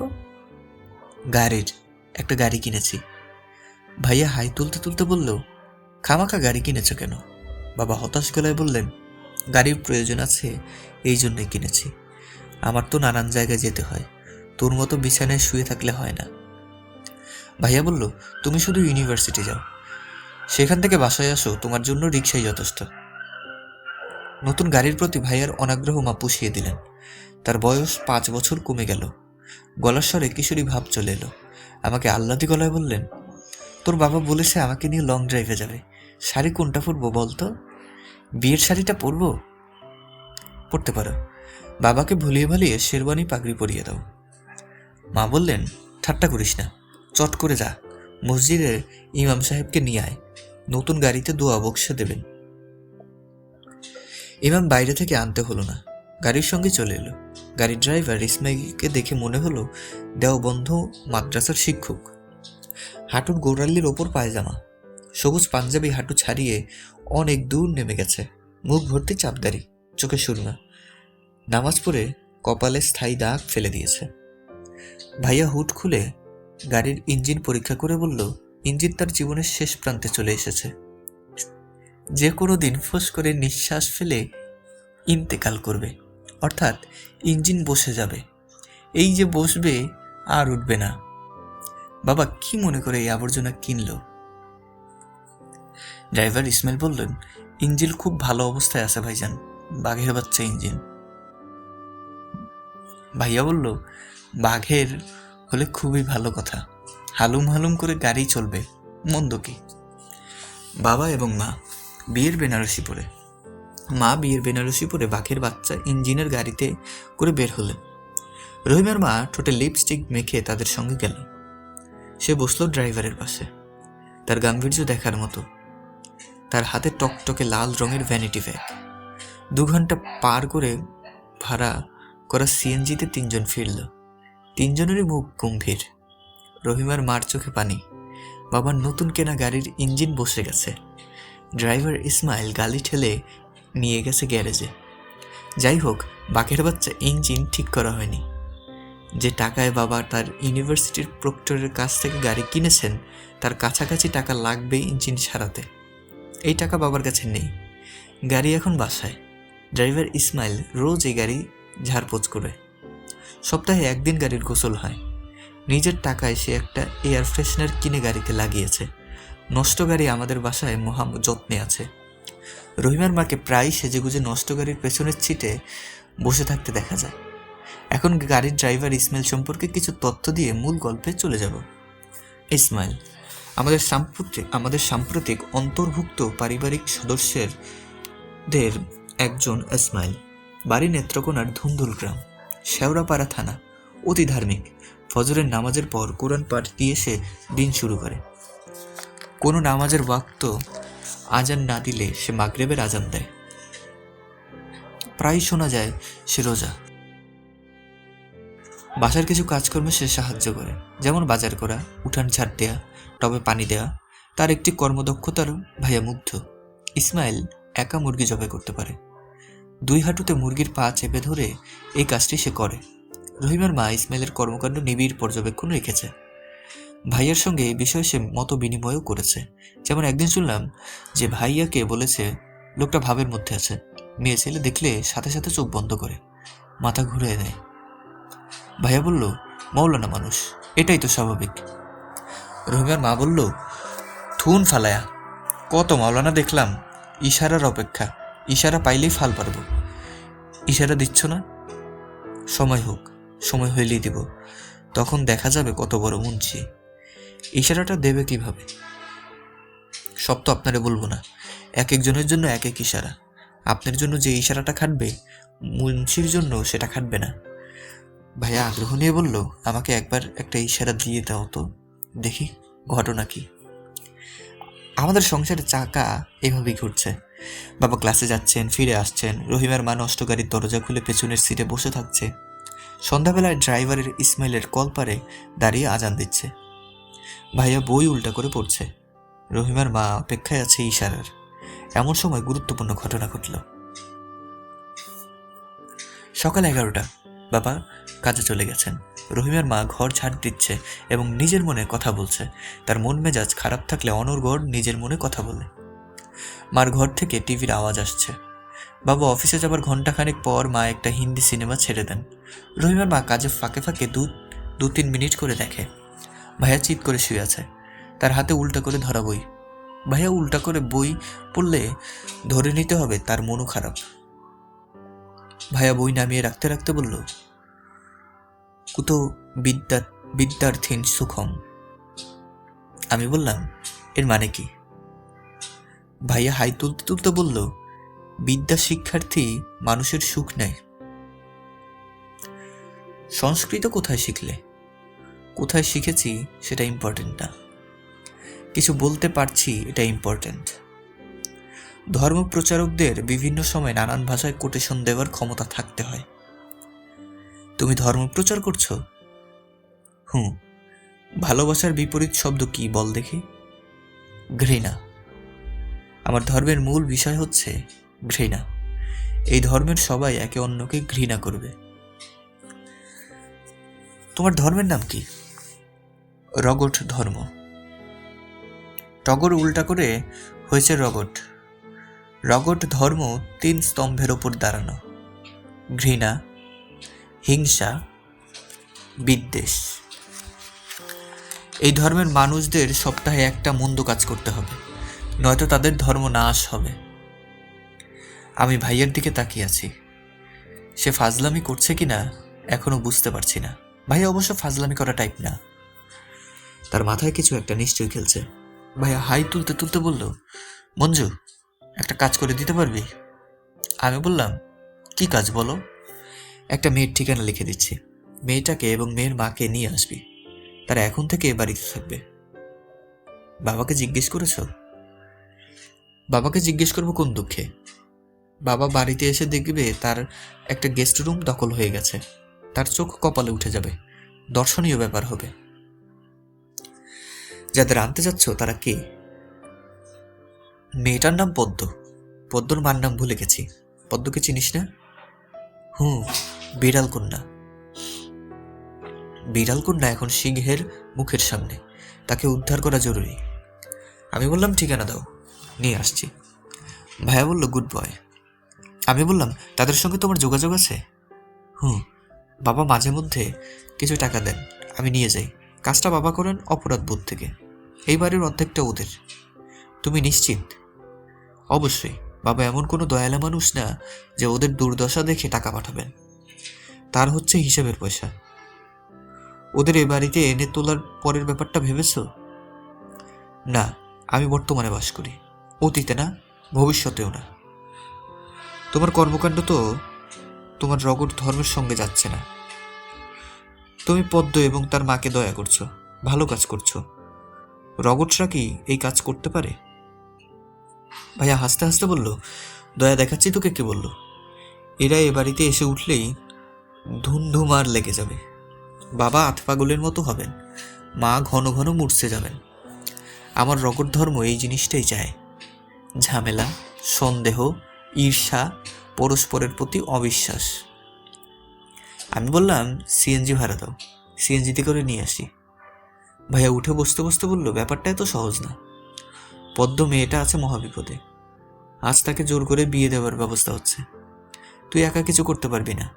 গাড়ির, একটা গাড়ি কিনেছি। ভাইয়া হাই তুলতে তুলতে বলল, খামাখা গাড়ি কিনেছ কেন? বাবা হতাশ গলায় বললেন, গাড়ির প্রয়োজন আছে, এই জন্যই কিনেছি। আমার তো নানান জায়গায় যেতে হয়, তোর মতো বিছানায় শুয়ে থাকলে হয় না। ভাইয়া বলল, তুমি শুধু ইউনিভার্সিটি যাও, সেখান থেকে বাসায় আসো, তোমার জন্য রিক্সাই যথেষ্ট। নতুন গাড়ির প্রতি ভাইয়ার অনাগ্রহ মা পুষিয়ে দিলেন। তার বয়স 5 বছর কমে গেল। গলার স্বরে কিশোরী ভাব চলে এলো। আমাকে আহ্লাদি গলায় বললেন, তোর বাবা বলেছে আমাকে নিয়ে লং ড্রাইভে যাবে। শাড়ি কোনটা পরবো বলতো? বিয়ের শাড়িটা পরবো? পরতে পারো। বাবাকে ভুলিয়ে ভালিয়ে শেরওয়ানি পাগড়ি পরিয়ে দাও। মা বললেন, ঠাট্টা করিস না, চট করে যা, মসজিদের ইমাম সাহেবকে নিয়ে আয়, নতুন গাড়িতে দোয়া বক্সে দেবেন। ইমাম বাইরে থেকে আনতে হলো না, গাড়ির সঙ্গে চলে এলো। গাড়ির ড্রাইভার ইসমাইলকে দেখে মনে হলো দেওবন্ধ মাদ্রাসার শিক্ষক। হাঁটুর গোড়ালির ওপর পায়জামা, সবুজ পাঞ্জাবি হাঁটু ছাড়িয়ে অনেক দূর নেমে গেছে। মুখ ভর্তি চাপদারি, চোখে সুরমা। নামাজ পড়ে কপালে স্থায়ী দাগ ফেলে দিয়েছে। ভাইয়া হুড খুলে গাড়ির ইঞ্জিন পরীক্ষা করে বলল, ইঞ্জিন তার জীবনের শেষ প্রান্তে চলে এসেছে। যে কোনো দিন ফোঁস করে নিঃশ্বাস ফেলে ইন্তেকাল করবে, অর্থাৎ ইঞ্জিন বসে যাবে। এই যে বসবে, আর উঠবে না। বাবা কি মনে করে এই আবর্জনা কিনলো? ড্রাইভার ইসমাইল বললেন, ইঞ্জিন খুব ভালো অবস্থায় আছে ভাইজান, বাঘের বাচ্চা ইঞ্জিন। ভাইয়া বলল, বাঘের হলে খুবই ভালো কথা, হালুম হালুম করে গাড়ি চলবে, মন্দ কি? বাবা এবং মা বিয়ের বেনারসি পরে, মা বিয়ের বেনারসি পরে বাঘের বাচ্চা ইঞ্জিনের গাড়িতে করে বের হলেন। রহিমার মা ঠোঁটে লিপস্টিক মেখে তাদের সঙ্গে গেল। সে বসলো ড্রাইভারের পাশে। তার গাম্ভীর্য দেখার মতো। তার হাতে টকটকে লাল রঙের ভ্যানিটি ব্যাগ। 2 ঘন্টা পার করে ভাড়া করা সিএনজিতে 3 জন ফিরল। 3 জনেরই মুখ গম্ভীর। রহিমার মার চোখে পানি। বাবার নতুন কেনা গাড়ির ইঞ্জিন বসে গেছে। ড্রাইভার ইসমাইল গাড়ি ঠেলে নিয়ে গেছে গ্যারেজে। যাই হোক, বাঘের বাচ্চা ইঞ্জিন ঠিক করা হয়নি। যে টাকায় বাবা তার ইউনিভার্সিটির প্রক্টরের কাছ থেকে গাড়ি কিনেছেন, তার কাছাকাছি টাকা লাগবে ইঞ্জিন সারাতে। এই টাকা বাবার কাছে নেই। গাড়ি এখন বাসায়। ড্রাইভার ইসমাইল রোজ এই গাড়ি ঝাড়পোছ করে। সপ্তাহে 1 দিন গাড়ির গোসল হয়। নিজের টাকায় সে একটা এয়ার ফ্রেশনার কিনে গাড়িতে লাগিয়েছে। নষ্ট গাড়ি আমাদের বাসায় মহা যত্নে আছে। রহিমার মাকে প্রায় সেজেগুজে নষ্ট গাড়ির পেছনের সিটে বসে থাকতে দেখা যায়। এখন গাড়ির ড্রাইভার ইসমাইল সম্পর্কে কিছু তথ্য দিয়ে মূল গল্পে চলে যাব। ইসমাইল আমাদের সাম্প্রতিক অন্তর্ভুক্ত পারিবারিক সদস্যদের একজন। ইসমাইল বাড়ি নেত্রকোনার ধুন্দুল গ্রাম, শেওড়াপাড়া থানা। অতি ধার্মিক, ফজরের নামাজের পর কোরআন পাঠ দিয়ে সে দিন শুরু করে। কোনো নামাজের ওয়াক্ত আজান না দিলে সে মাগরিবের আজান দেয়। প্রায় শোনা যায় সে রোজা। বাসার কিছু কাজকর্মে সে সাহায্য করে, যেমন বাজার করা, উঠান ঝাড় দেয়া, টবে পানি দেওয়া। তার একটি কর্মদক্ষতার ভাইয়া মুগ্ধ। ইসমাইল একা মুরগি জবাই করতে পারে। 2 হাঁটুতে মুরগির পা চেপে ধরে এই কাজটি সে করে। রহিমার মা ইসমাইলের কর্মকাণ্ড নিবিড় পর্যবেক্ষণ রেখেছে। ভাইয়ার সঙ্গে এই বিষয়ে সে মত বিনিময়ও করেছে। যেমন একদিন শুনলাম যে ভাইয়াকে বলেছে লোকটা ভাবের মধ্যে আছে, মেয়ে ছেলে দেখলে সাথে সাথে চোখ বন্ধ করে, মাথা ঘুরিয়ে দেয়। ভাইয়া বলল, মৌলানা মানুষ, এটাই তো স্বাভাবিক। রহিমার মা বলল, থুন ফালায়া, কত মৌলানা দেখলাম, ইশারার অপেক্ষা, ইশারা পাইলেই ফাল পারব। ইশারা দিচ্ছ না? সময় হোক, সময় হইলেই দিব, তখন দেখা যাবে কত বড় মুন্সি। ইশারাটা দেবে কিভাবে? সব তো আপনারে বলবো না, এক একজনের জন্য এক এক ইশারা। আপনার জন্য যে ইশারাটা খাটবে, মুন্সির জন্য সেটা খাটবে না। ভাইয়া আগ্রহ নিয়ে বলল, আমাকে একবার একটা ইশারা দিয়ে দাও তো, দেখি ঘটনা কি। আমাদের সংসারের চাকা এভাবেই ঘুরছে। বাবা ক্লাসে যাচ্ছেন, ফিরে আসছেন, রহিমার মা নষ্ট গাড়ির দরজা খুলে পেছনের সিটে বসে থাকছে। সন্ধ্যাবেলায় ড্রাইভারের ইসমাইলের কলপারে দাঁড়িয়ে আজান দিচ্ছে। ভাইয়া বই উল্টা করে পড়ছে। রহিমার মা অপেক্ষায় আছে ইশারার। এমন সময় গুরুত্বপূর্ণ ঘটনা ঘটল। সকাল 11টা, বাবা কাজে চলে গেছেন। রহিমার মা ঘর ঝাড় দিচ্ছে এবং নিজের মনে কথা বলছে। তার মন মেজাজ খারাপ থাকলে অনর্গল নিজের মনে কথা বলে। মার ঘর থেকে টিভির আওয়াজ আসছে। বাবা অফিসে যাবার ঘন্টাখানেক পর মা একটা হিন্দি সিনেমা ছেড়ে দেন। রহিমার মা কাজে ফাঁকে ফাঁকে 2-3 মিনিট করে দেখে। ভাইয়া চিৎ করে শুয়ে আছে, তার হাতে উল্টা করে ধরা বই। ভাইয়া উল্টা করে বই পড়লে ধরে নিতে হবে তার মনও খারাপ। ভাইয়া বই নামিয়ে রাখতে রাখতে বলল, কুতো বিদ্যার্থীন সুখম। আমি বললাম, এর মানে কি? ভাইয়া হাই তুলতে তুলতে বলল, বিদ্যা শিক্ষার্থী মানুষের সুখ নেয়। সংস্কৃত কোথায় শিখলে? কোথায় শিখেছি সেটা ইম্পর্টেন্ট না, কিছু বলতে পারছি এটা ইম্পর্টেন্ট। ধর্ম প্রচারকদের বিভিন্ন সময় নানান ভাষায় কোটেশন দেওয়ার ক্ষমতা থাকতে হয়। তুমি ধর্ম প্রচার করছো? ভালোবাসার বিপরীত শব্দ কি বল দেখি? ঘৃণা। আমার ধর্মের মূল বিষয় হচ্ছে ঘৃণা। এই ধর্মের সবাই একে অন্যকে ঘৃণা করবে। তোমার ধর্মের নাম কি? রগট ধর্ম। টগর উল্টা করে হয়েছে রগট। রগট ধর্ম 3 স্তম্ভের ওপর দাঁড়ানো: ঘৃণা, হিংসা, বিদ্বেষ। এই ধর্মের মানুষদের সপ্তাহে একটা মন্দ কাজ করতে হবে, নয়তো তাদের ধর্ম নাশ হবে। আমি ভাইয়ের দিকে তাকিয়ে আছি। সে ফাজলামি করছে কিনা এখনো বুঝতে পারছি না। ভাইয়া অবশ্য ফাজলামি করা টাইপ না, তার মাথায় কিছু একটা নিশ্চয়ই খেলছে। ভাইয়া হাই তুলতে তুলতে বলল, মঞ্জু, একটা কাজ করে দিতে পারবি? আমি বললাম, কি কাজ বলো? একটা মেয়ের ঠিকানা লিখে দিচ্ছি, মেয়েটাকে এবং মেয়ের মাকে নিয়ে আসবি, তারা এখন থেকে বাড়িতে থাকবে। বাবাকে জিজ্ঞেস করেছ? বাবাকে জিজ্ঞেস করবো কোন দুঃখে? বাবা বাড়িতে এসে দেখবে তার একটা গেস্ট রুম দখল হয়ে গেছে, তার চোখ কপালে উঠে যাবে, দর্শনীয় ব্যাপার হবে। যাদের আনতে যাচ্ছ তারা কে? মেয়েটার নাম পদ্ম। পদ্মর মার নাম ভুলে গেছি। পদ্মকে চিনিস না? বিড়াল কন্যা। বিড়াল কন্যা এখন সিংহের মুখের সামনে, তাকে উদ্ধার করা জরুরি। আমি বললাম, ঠিকানা দাও, নিয়ে আসছি। ভাইয়া বলল, গুড বয়। আমি বললাম, তাদের সঙ্গে তোমার যোগাযোগ আছে? বাবা মাঝে মধ্যে কিছু টাকা দেন, আমি নিয়ে যাই। কাজটা বাবা করেন অপরাধ বোধ থেকে। এই বাড়ির অর্ধেকটা ওদের। তুমি নিশ্চিত? অবশ্যই। বাবা এমন কোনো দয়ালা মানুষ না যে ওদের দুর্দশা দেখে টাকা পাঠাবেন। তার হচ্ছে হিসেবের পয়সা। ওদের এ বাড়িতে এনে তোলার পরের ব্যাপারটা ভেবেছ? না, আমি বর্তমানে বাস করি, অতীতে না, ভবিষ্যতেও না। তোমার কর্মকাণ্ড তো তোমার রগট ধর্মের সঙ্গে যাচ্ছে না। তুমি পদ্ম এবং তার মাকে দয়া করছো, ভালো কাজ করছো। রগটরা কি এই কাজ করতে পারে? ভাইয়া হাসতে হাসতে বলল, দয়া দেখাচ্ছি তোকে কে বলল? এরা এ বাড়িতে এসে উঠলেই ধুমধুমার লেগে যাবে। বাবা আত পাগলের মতো হবেন, মা ঘন ঘন মূর্ছে যাবেন। আমার রগট ধর্ম এই জিনিসটাই চায়, ঝামেলা, সন্দেহ, ঈর্ষা, পরস্পরের প্রতি অবিশ্বাস। আমি বললাম, সিএনজি ভাড়া দাও, সিএনজিতে করে নিয়ে আসি। ভাইয়া উঠে বসতে বসতে বলল, ব্যাপারটা এত সহজ না। পদ্ম মেয়েটা আছে মহাবিপদে, আজ তাকে জোর করে বিয়ে দেওয়ার ব্যবস্থা হচ্ছে। তুই একা কিছু করতে পারবি না,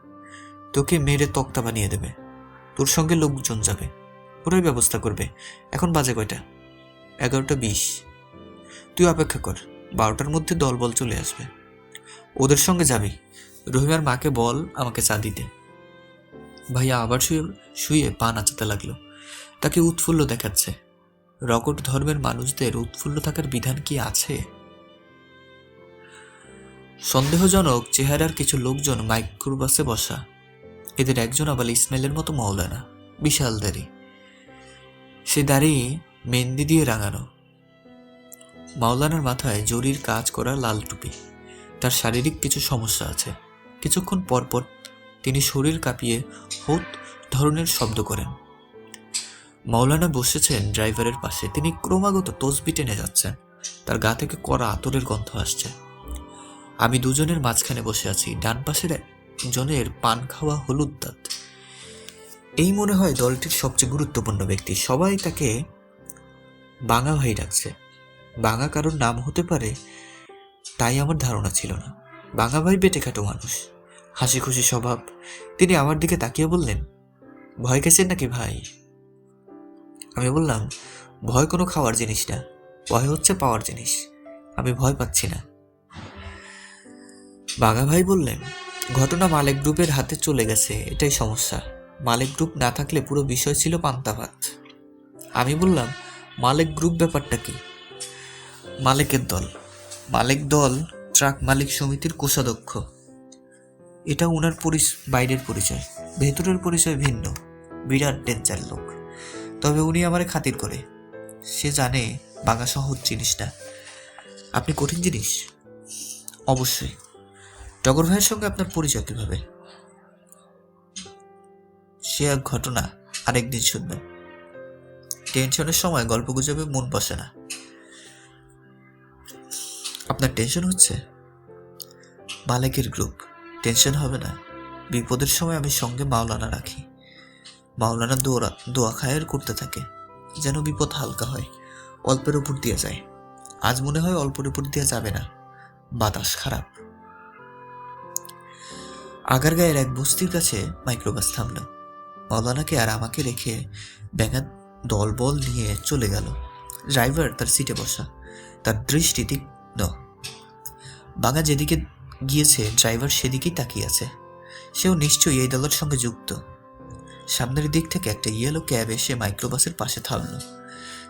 তোকে মেরে তক্তা বানিয়ে দেবে। তোর সঙ্গে লোকজন যাবে, ওরাই ব্যবস্থা করবে। এখন বাজে কয়টা? 11:20। তুই অপেক্ষা কর, 12টার মধ্যে দলবল চলে আসবে। ওদের সঙ্গে যাবি। রহিমার মাকে বল আমাকে চা দিতে। ভাইয়া আবার শুয়ে শুয়ে পা নাচাতে লাগলো। তাকে উৎফুল্ল দেখাচ্ছে। রগট ধর্মের মানুষদের উৎফুল্ল থাকার বিধান কি আছে? সন্দেহজনক চেহারার কিছু লোকজন মাইক্রোবাসে বসা। এদের একজন আবার ইসমাইলের মতো মওলানা, বিশাল দাড়ি। সে দাড়ি মেহেন্দি দিয়ে রাঙানো। মাওলানার মাথায় জরির কাজ করা লাল টুপি। তার শারীরিক কিছু সমস্যা আছে। কিছুক্ষণ পরপর তিনি শরীর কাঁপিয়ে হুত ধরনের শব্দ করেন। মাওলানা বসেছেন ড্রাইভারের পাশে। তিনি ক্রমাগত তসবি টেনে যাচ্ছেন। তার গা থেকে কড়া আতরের গন্ধ আসছে। আমি দুজনের মাঝখানে বসে আছি। ডান পাশের জনের পান খাওয়া হলুদ দাঁত। এই মনে হয় দলটির সবচেয়ে গুরুত্বপূর্ণ ব্যক্তি। সবাই তাকে বাঙা ভাই ডাকছে। বাঙা কারোর নাম হতে পারে তাই আমার ধারণা ছিল না। বাঙা ভাই বেটেখাটো মানুষ, হাসি খুশি স্বভাব। তিনি আমার দিকে তাকিয়ে বললেন, ভয় গেছেন নাকি ভাই? আমি বললাম, ভয় কোনো খাওয়ার জিনিস না, ভয় হচ্ছে পাওয়ার জিনিস। আমি ভয় পাচ্ছি না। বাঘা ভাই বললেন, ঘটনা মালেক গ্রুপের হাতে চলে গেছে, এটাই সমস্যা। মালেক গ্রুপ না থাকলে পুরো বিষয় ছিল পান্তা ভাত। আমি বললাম, মালেক গ্রুপ ব্যাপারটা কি? মালেকের দল। মালেক দল ট্রাক মালিক সমিতির কোষাধ্যক্ষ। এটা ওনার বাইরের পরিচয়, ভেতরের পরিচয় ভিন্ন। বিরাট ডেঞ্জার লোক। তবে উনি আমারে খাতির করে। সে জানে বাঙা সহজ জিনিস না, আপনি কঠিন জিনিস। অবশ্যই। টগর ভাইয়ের সঙ্গে আপনার পরিচয় কিভাবে? সে এক ঘটনা, আরেকদিন শুনবেন। টেনশনের সময় গল্প গুজবে মন বসে না। আপনার টেনশন হচ্ছে? মালিকের গ্রুপ, টেনশন হবে না। বিপদের সময় আমি সঙ্গে মাওলানা রাখি। মাওলানা দোয়া খায়ের করতে থাকে যেন বিপদ হালকা হয়, অল্পের উপর দিয়ে যায়। আজ মনে হয় অল্পের উপর দিয়ে যাবে না, বাতাস খারাপ। আগারগাঁয়ের এক বস্তির কাছে মাইক্রোবাস থামল। মাওলানাকে আর আমাকে রেখে ব্যাঙা দলবল নিয়ে চলে গেল। ড্রাইভার তার সিটে বসা, তার দৃষ্টি তীক্ষ্ণ। বাঙা যেদিকে গিয়েছে ড্রাইভার সেদিকেই তাকিয়ে আছে। সেও নিশ্চয়ই এই দলের সঙ্গে যুক্ত। সামনের দিক থেকে একটা ইয়েলো ক্যাব এসে মাইক্রোবাসের পাশে থামল।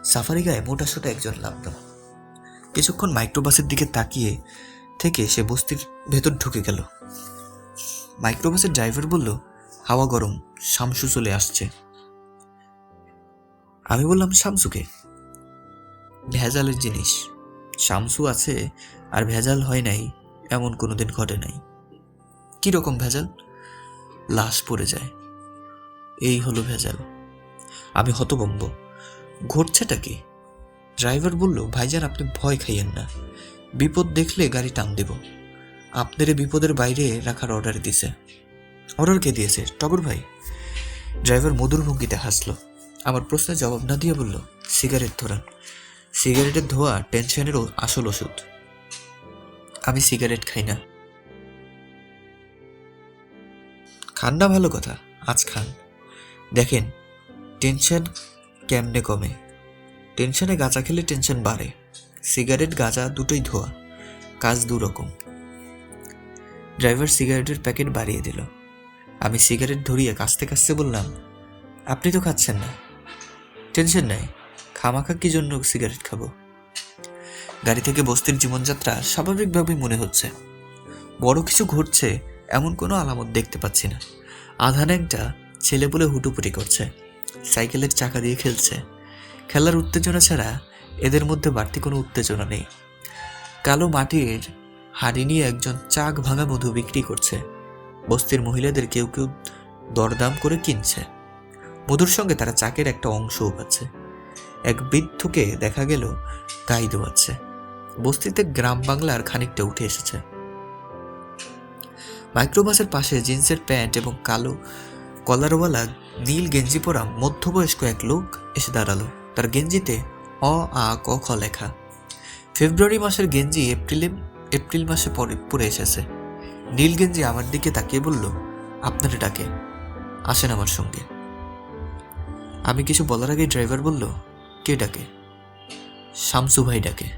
সাফারি গায়ে মোটাসোটা একজন নামল। কিছুক্ষণ মাইক্রোবাসের দিকে তাকিয়ে থেকে সে বস্তির ভেতর ঢুকে গেল। মাইক্রোবাসের ড্রাইভার বলল, হাওয়া গরম, শামসু চলে আসছে। আমি বললাম, শামসুকে? ভেজালের জিনিস। শামসু আছে আর ভেজাল হয় নাই এমন কোনোদিন ঘটে নাই। কিরকম ভেজাল? লাশ পড়ে যায়, এই হলো ভেজাল। আমি হতভম্ব। ঘটছেটা কি? ড্রাইভার বলল, ভাইজান আপনি ভয় খাইয়েন না, বিপদ দেখলে গাড়ি টান দেব। আপনারে বিপদের বাইরে রাখার অর্ডার দিছে। অর্ডার কে দিয়েছে? টগর ভাই। ড্রাইভার মধুর ভঙ্গিতে হাসলো। আমার প্রশ্নের জবাব না দিয়ে বলল, সিগারেট ধরান। সিগারেটের ধোয়া টেনশনের আসল ওষুধ। আমি সিগারেট খাই না। খান না, ভালো কথা, আজ খান, দেখেন টেনশন কেমনে কমে। টেনশনে গাঁজা খেলে টেনশন বাড়ে। সিগারেট গাঁজা দুটোই ধোয়া, কাজ দুরকম। ড্রাইভার সিগারেটের প্যাকেট বাড়িয়ে দিল। আমি সিগারেট ধরিয়ে কাছতে কাছতে বললাম, আপনি তো খাচ্ছেন না। টেনশন নাই, খামাখা কি জন্য সিগারেট খাবো? গাড়ি থেকে বস্তির জীবনযাত্রা স্বাভাবিকভাবেই মনে হচ্ছে। বড় কিছু ঘটছে এমন কোনো আলামত দেখতে পাচ্ছি না। আধা ন্যাংটা ছেলেপুলে হুটোপুটি করছে, সাইকেলের চাকা দিয়ে খেলছে। খেলার উত্তেজনা ছাড়া এদের মধ্যে বাড়তি কোনো উত্তেজনা নেই। কালো মাটির হাঁড়ি নিয়ে একজন চাক ভাঙা মধু বিক্রি করছে। বস্তির মহিলাদের কেউ কেউ দরদাম করে কিনছে। মধুর সঙ্গে তারা চাকের একটা অংশও পাচ্ছে। এক বৃদ্ধকে দেখা গেল গাই দোয়াচ্ছে। বস্তিতে গ্রাম বাংলার খানিকটা উঠে এসেছে। মাইক্রোবাসের পাশে জিন্সের প্যান্ট এবং কালো কলারওয়ালা নীল গেঞ্জি পরা মধ্যবয়স্ক এক লোক এসে দাঁড়ালো। তার গেঞ্জিতে অ আ ক খ লেখা। ফেব্রুয়ারি মাসের গেঞ্জি এপ্রিল মাসে পরে এসেছে। নীল গেঞ্জি আমার দিকে তাকিয়ে বলল, আপনারে ডাকে, আসেন আমার সঙ্গে। আমি কিছু বলার আগে ড্রাইভার বলল, কে ডাকে? শামসু ভাই ডাকে।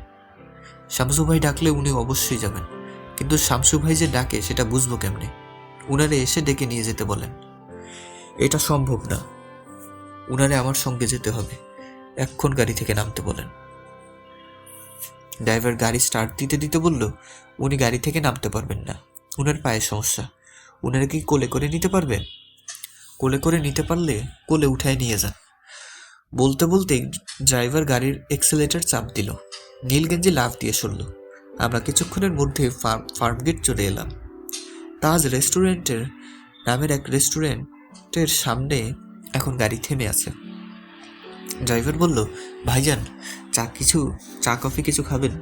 শামসু ভাই ডাকলে উনি অবশ্যই যাবেন, কিন্তু শামসু ভাই যে ডাকে সেটা বুঝবো কেমনে? উনারে এসে ডেকে নিয়ে যেতে বলেন। এটা সম্ভব না, উনারে আমার সঙ্গে যেতে হবে। এক্ষণ গাড়ি থেকে নামতে বলেন। ড্রাইভার গাড়ি স্টার্ট দিতে দিতে বলল, উনি গাড়ি থেকে নামতে পারবেন না, উনার পায়ে সমস্যা। উনারে কি কোলে করে নিতে পারবেন? কোলে করে নিতে পারলে কোলে উঠায় নিয়ে যান। বলতে বলতে ড্রাইভার গাড়ির এক্সেলেটার চাপ দিল। নীলগেঞ্জি লাফ দিয়ে সরল। আমরা কিছুক্ষণের মধ্যে ফার্মগেট চলে এলাম। তাজ রেস্টুরেন্টের নামের এক রেস্টুরেন্টের সামনে এখন গাড়ি থেমে আছে। ড্রাইভার বলল, ভাইজান, চা কফি কিছু খাবেন?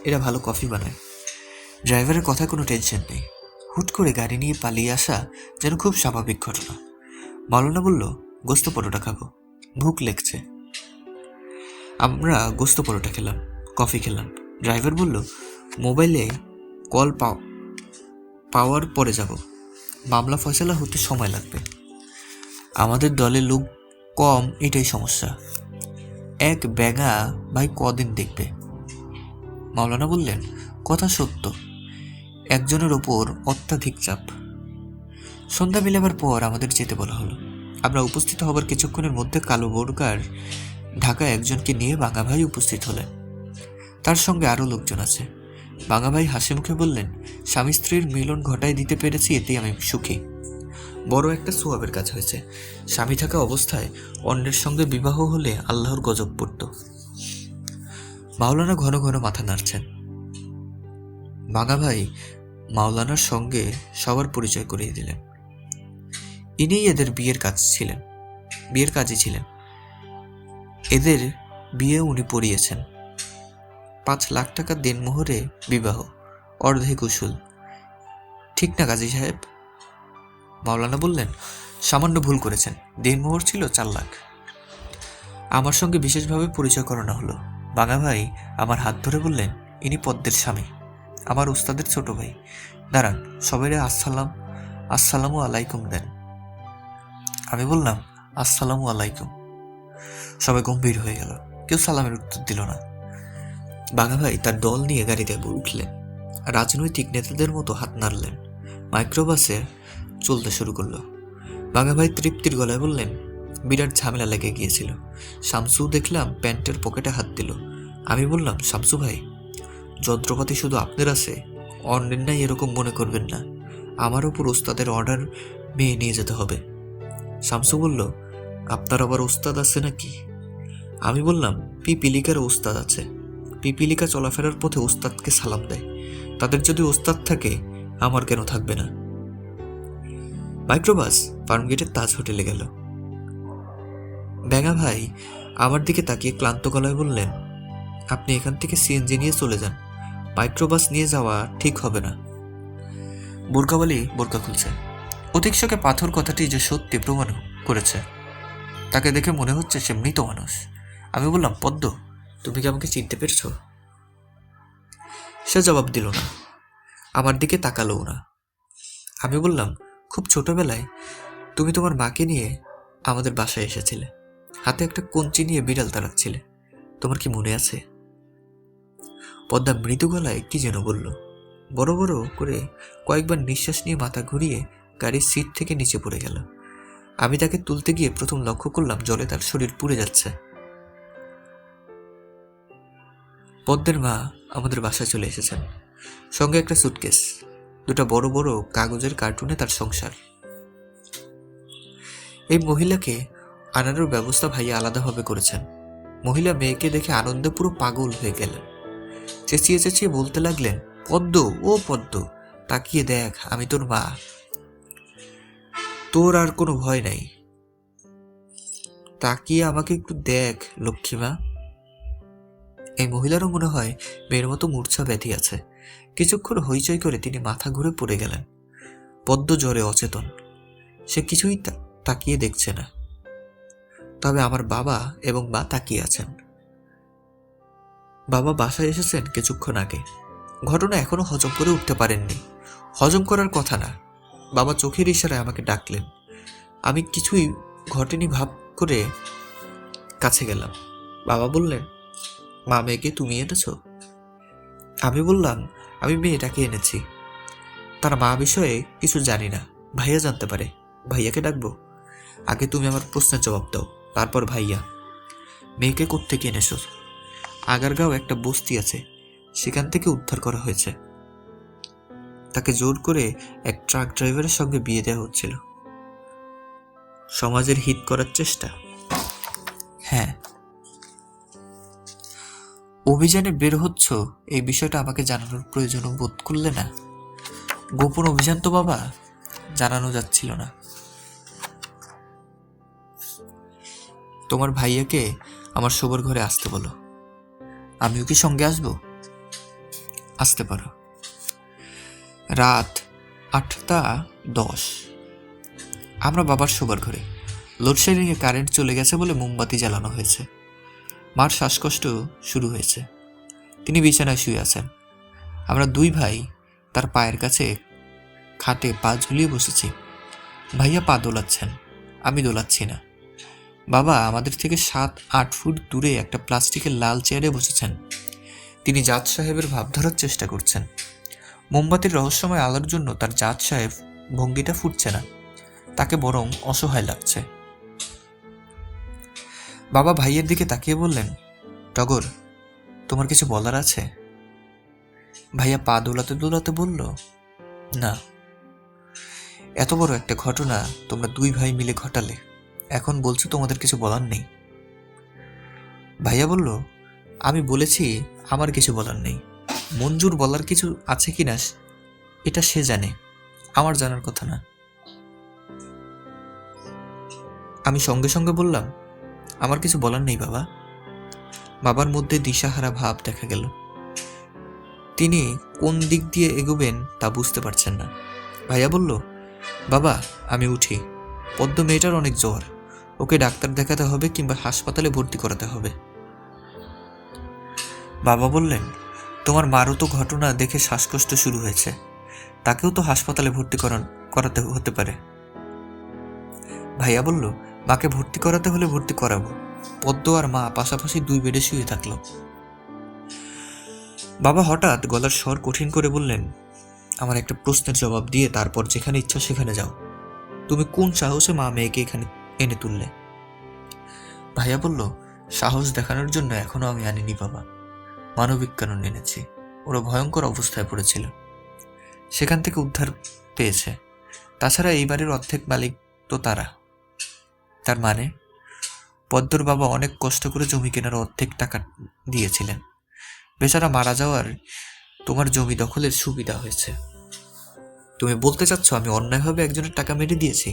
এরা ভালো কফি বানায়। ড্রাইভারের কথা কোনো টেনশন নেই। হুট করে গাড়ি নিয়ে পালিয়ে আসা যেন খুব স্বাভাবিক ঘটনা। মাওলানা বলল, গোস্ত পরোটা খাবো, ভুক লেগছে। আমরা গোস্ত পরোটা খেলাম, কফি খেলাম। ড্রাইভার বলল, মোবাইলে কল পাওয়ার পরে যাব, মামলা ফয়সালা হতে সময় লাগবে। আমাদের দলে লোক কম, এটাই সমস্যা। এক ব্যাঙা ভাই কদিন দেখবে? মাওলানা বললেন, কথা সত্য, একজনের ওপর অত্যাধিক চাপ। সন্ধ্যা মিলাবার পর আমাদের যেতে বলা হলো। আমরা উপস্থিত হবার কিছুক্ষণের মধ্যে কালো বোরকার ঢাকা একজনকে নিয়ে বাঙা ভাই উপস্থিত হলেন। তার সঙ্গে আরও লোকজন আছে। বাঙা ভাই হাসি মুখে বললেন, স্বামী স্ত্রীর মিলন ঘটায় দিতে পেরেছি, এতেই আমি সুখী। বড় একটা সোয়াবের কাজ হয়েছে। স্বামী থাকা অবস্থায় অন্যের সঙ্গে বিবাহ হলে আল্লাহর গজব পড়ত। মাওলানা ঘন ঘন মাথা নাড়ছেন। বাঙা ভাই মাওলানার সঙ্গে সবার পরিচয় করিয়ে দিলেন। ইনিই এদের বিয়ের কাজী ছিলেন। এদের বিয়ে উনি পড়িয়েছেন। 5 লাখ টাকা দেনমোহরে বিবাহ, অর্ধেক উসুল। ঠিক না কাজী সাহেব? মাওলানা বললেন, সামান্য ভুল করেছেন, দেনমোহর ছিল 4 লাখ। আমার সঙ্গে বিশেষভাবে পরিচয় করানো হলো। বাঙা ভাই আমার হাত ধরে বললেন, ইনি পদ্মের স্বামী, আমার উস্তাদের ছোট ভাই। দাঁড়ান, সবাই আসসালামু আলাইকুম দেন। আমি বললাম, আসসালামু আলাইকুম। সবাই গম্ভীর হয়ে গেল, কেউ সালামের উত্তর দিল না। বাঙা ভাই তার দল নিয়ে গাড়িতে উঠলেন। রাজনৈতিক নেতাদের মতো হাত নাড়লেন। মাইক্রোবাসে চলতে শুরু করলো। বাঙা ভাই তৃপ্তির গলায় বললেন, বিরাট ঝামেলা লেগে গিয়েছিল। শামসু দেখলাম প্যান্টের পকেটে হাত দিল। আমি বললাম, শামসু ভাই, যন্ত্রপাতি শুধু আপনার আছে, অন্যের নাই এরকম মনে করবেন না। আমার ওপর ওস্তাদের অর্ডার মেয়ে নিয়ে যেতে হবে। শামসু বলল, আপনার আবার ওস্তাদ আছে নাকি? আমি বললাম, পিপিলিকার ওস্তাদ আছে। পিপিলিকা চলাফেরার পথে ওস্তাদকে সালাম দেয়। তাদের যদি ওস্তাদ থাকে, আমার কেন থাকবে না? মাইক্রোবাস ফার্মগেটের তাজ হোটেলে গেল। ব্যাঙা ভাই আমার দিকে তাকিয়ে ক্লান্ত গলায় বললেন, আপনি এখান থেকে সিএনজি নিয়ে চলে যান, মাইক্রোবাস নিয়ে যাওয়া ঠিক হবে না। বোরকাওয়ালি বোরকা খুলছে। অধিক শোকে পাথর কথাটি যে সত্যি প্রমাণ করেছে। তাকে দেখে মনে হচ্ছে সে মৃত মানুষ। আমি বললাম, পদ্ম, তুমি কি আমাকে চিনতে পেরেছ? সে জবাব দিল না, আমার দিকে তাকালোও না। আমি বললাম, খুব ছোটবেলায় তুমি তোমার মাকে নিয়ে আমাদের বাসায় এসেছিলে, হাতে একটা কঞ্চি নিয়ে বিড়াল তাড়াচ্ছিলে, তোমার কি মনে আছে? পদ্মা মৃদু গলায় কি যেন বলল। বড় বড় করে কয়েকবার নিঃশ্বাস নিয়ে মাথা ঘুরিয়ে গাড়ির সিট থেকে নিচে পড়ে গেল। আমি তাকে তুলতে গিয়ে প্রথম লক্ষ্য করলাম জলে তার শরীর পুড়ে যাচ্ছে। পদ্মের মা আমাদের বাসায় চলে এসেছেন, সঙ্গে একটা সুটকেস, 2টা বড় বড় কাগজের কার্টুনে তার সংসার। এই মহিলাকে আনানোর ব্যবস্থা ভাইয়া আলাদাভাবে করেছেন। মহিলা মেয়েকে দেখে আনন্দে পুরো পাগল হয়ে গেলেন। চেঁচিয়ে চেঁচিয়ে বলতে লাগলেন, পদ্ম, ও পদ্ম, তাকিয়ে দেখ, আমি তোর মা। তোর আর কোনো ভয় নাই, তাকিয়ে আমাকে একটু দেখ লক্ষ্মীমা। এই মহিলারও মনে হয় মেয়ের মতো মূর্ছা ব্যাধি আছে। কিছুক্ষণ হইচই করে তিনি মাথা ঘুরে পড়ে গেলেন। পদ্ম জ্বরে অচেতন, সে কিছুই তাকিয়ে দেখছে না। তবে আমার বাবা এবং মা তাকিয়ে আছেন। বাবা বাসায় এসেছেন কিছুক্ষণ আগে। ঘটনা এখনো হজম করে উঠতে পারেননি। হজম করার কথা না, বাবা চোখের ইশারায় আমাকে ডাকলেন। আমি কিছুই ঘটেনি ভাব করে কাছে গেলাম। বাবা বললেন, মা মেয়েকে তুমি এনেছ? আমি বললাম, আমি মেয়েটাকে এনেছি। তার মা বিষয়ে কিছু জানি না, ভাইয়া জানতে পারে। ভাইয়াকে ডাকবো? আগে তুমি আমার প্রশ্নের জবাব দাও, তারপর ভাইয়া। মেয়েকে কোত্থেকে এনেছো? আগারগাঁও একটা বস্তি আছে, সেখান থেকে উদ্ধার করা হয়েছে। তাকে জোর করে এক ট্রাক ড্রাইভারের সঙ্গে বিয়ে দেওয়া হচ্ছিল। সমাজের হিত করার চেষ্টা। হ্যাঁ। অভিযানে বের হচ্ছ, এই বিষয়টা আমাকে জানানোর প্রয়োজন বোধ করলে না? গোপন অভিযান তো বাবা, জানানো যাচ্ছিল না। তোমার ভাইয়াকে আমার শোবার ঘরে আসতে বলো। আমিও কি সঙ্গে আসবো? আসতে পারো। রাত 8:10। আমরা বাবার শোবার ঘরে। লোডশেডিংয়ে কারেন্ট চলে গেছে বলে মোমবাতি জ্বালানো হয়েছে। মার শ্বাসকষ্ট শুরু হয়েছে, তিনি বিছানায় শুয়ে আছেন। আমরা দুই ভাই তার পায়ের কাছে খাটে পা ঝুলিয়ে বসেছি। ভাইয়া পা দোলাচ্ছেন, আমি দোলাচ্ছি না। বাবা আমাদের থেকে 7-8 ফুট দূরে একটা প্লাস্টিকের লাল চেয়ারে বসেছেন। তিনি জাত সাহেবের ভাব ধরার চেষ্টা করছেন। মোমবাতির রহস্যময় আলোর জন্য তার জাত সাহেব ভঙ্গিটা ফুটছে না, তাকে বরং অসহায় লাগছে। বাবা ভাইয়ের দিকে তাকিয়ে বললেন, টগর, তোমার কিছু বলার আছে? ভাইয়া পা দোলাতে দোলাতে বলল, না। এত বড় একটা ঘটনা তোমরা দুই ভাই মিলে ঘটালে, এখন বলছো তোমাদের কিছু বলার নেই। ভাইয়া বলল, আমি বলেছি আমার কিছু বলার নেই। মঞ্জুর বলার কিছু আছে কিনা এটা সে জানে, আমার জানার কথা না। আমি সঙ্গে সঙ্গে বললাম, আমার কিছু বলার নেই বাবা। বাবার মধ্যে দিশাহারা ভাব দেখা গেল। তিনি কোন দিক দিয়ে এগোবেন তা বুঝতে পারছেন না। ভাইয়া বলল, বাবা আমি উঠি, পদ্ম মেয়েটার অনেক জ্বর, ওকে ডাক্তার দেখাতে হবে কিংবা হাসপাতালে ভর্তি করাতে হবে। বাবা বললেন, তোমার মারও তো ঘটনা দেখে শ্বাসকষ্ট শুরু হয়েছে, তাকেও তো হাসপাতালে ভর্তি করাতে হতে পারে। ভাইয়া বলল, মাকে ভর্তি করাতে হলে ভর্তি করাবো। পদ্ম আর মা পাশাপাশি দুই বেডে শুয়ে থাকলো। বাবা হঠাৎ গলার স্বর কঠিন করে বললেন, আমার একটা প্রশ্নের জবাব দিয়ে তারপর যেখানে ইচ্ছা সেখানে যাও। তুমি কোন সাহসে মা মেয়েকে এখানে এনে তুললে? ভাইয়া বলল, সাহস দেখানোর জন্য এখনো আমি আনিনি বাবা, মানবিক কারণ এনেছি। ওরা ভয়ঙ্কর অবস্থায় পড়েছিল, সেখান থেকে উদ্ধার পেয়েছে। তাছাড়া এই বাড়ির অর্ধেক মালিক তো তারা। তার মানে পদ্মর বাবা অনেক কষ্ট করে জমি কেনার অর্ধেক টাকা দিয়েছিলেন। বেচারা মারা যাওয়ার তোমার জমি দখলের সুবিধা হয়েছে। তুমি বলতে চাচ্ছ আমি অন্যায়ভাবে একজনের টাকা মেরে দিয়েছি?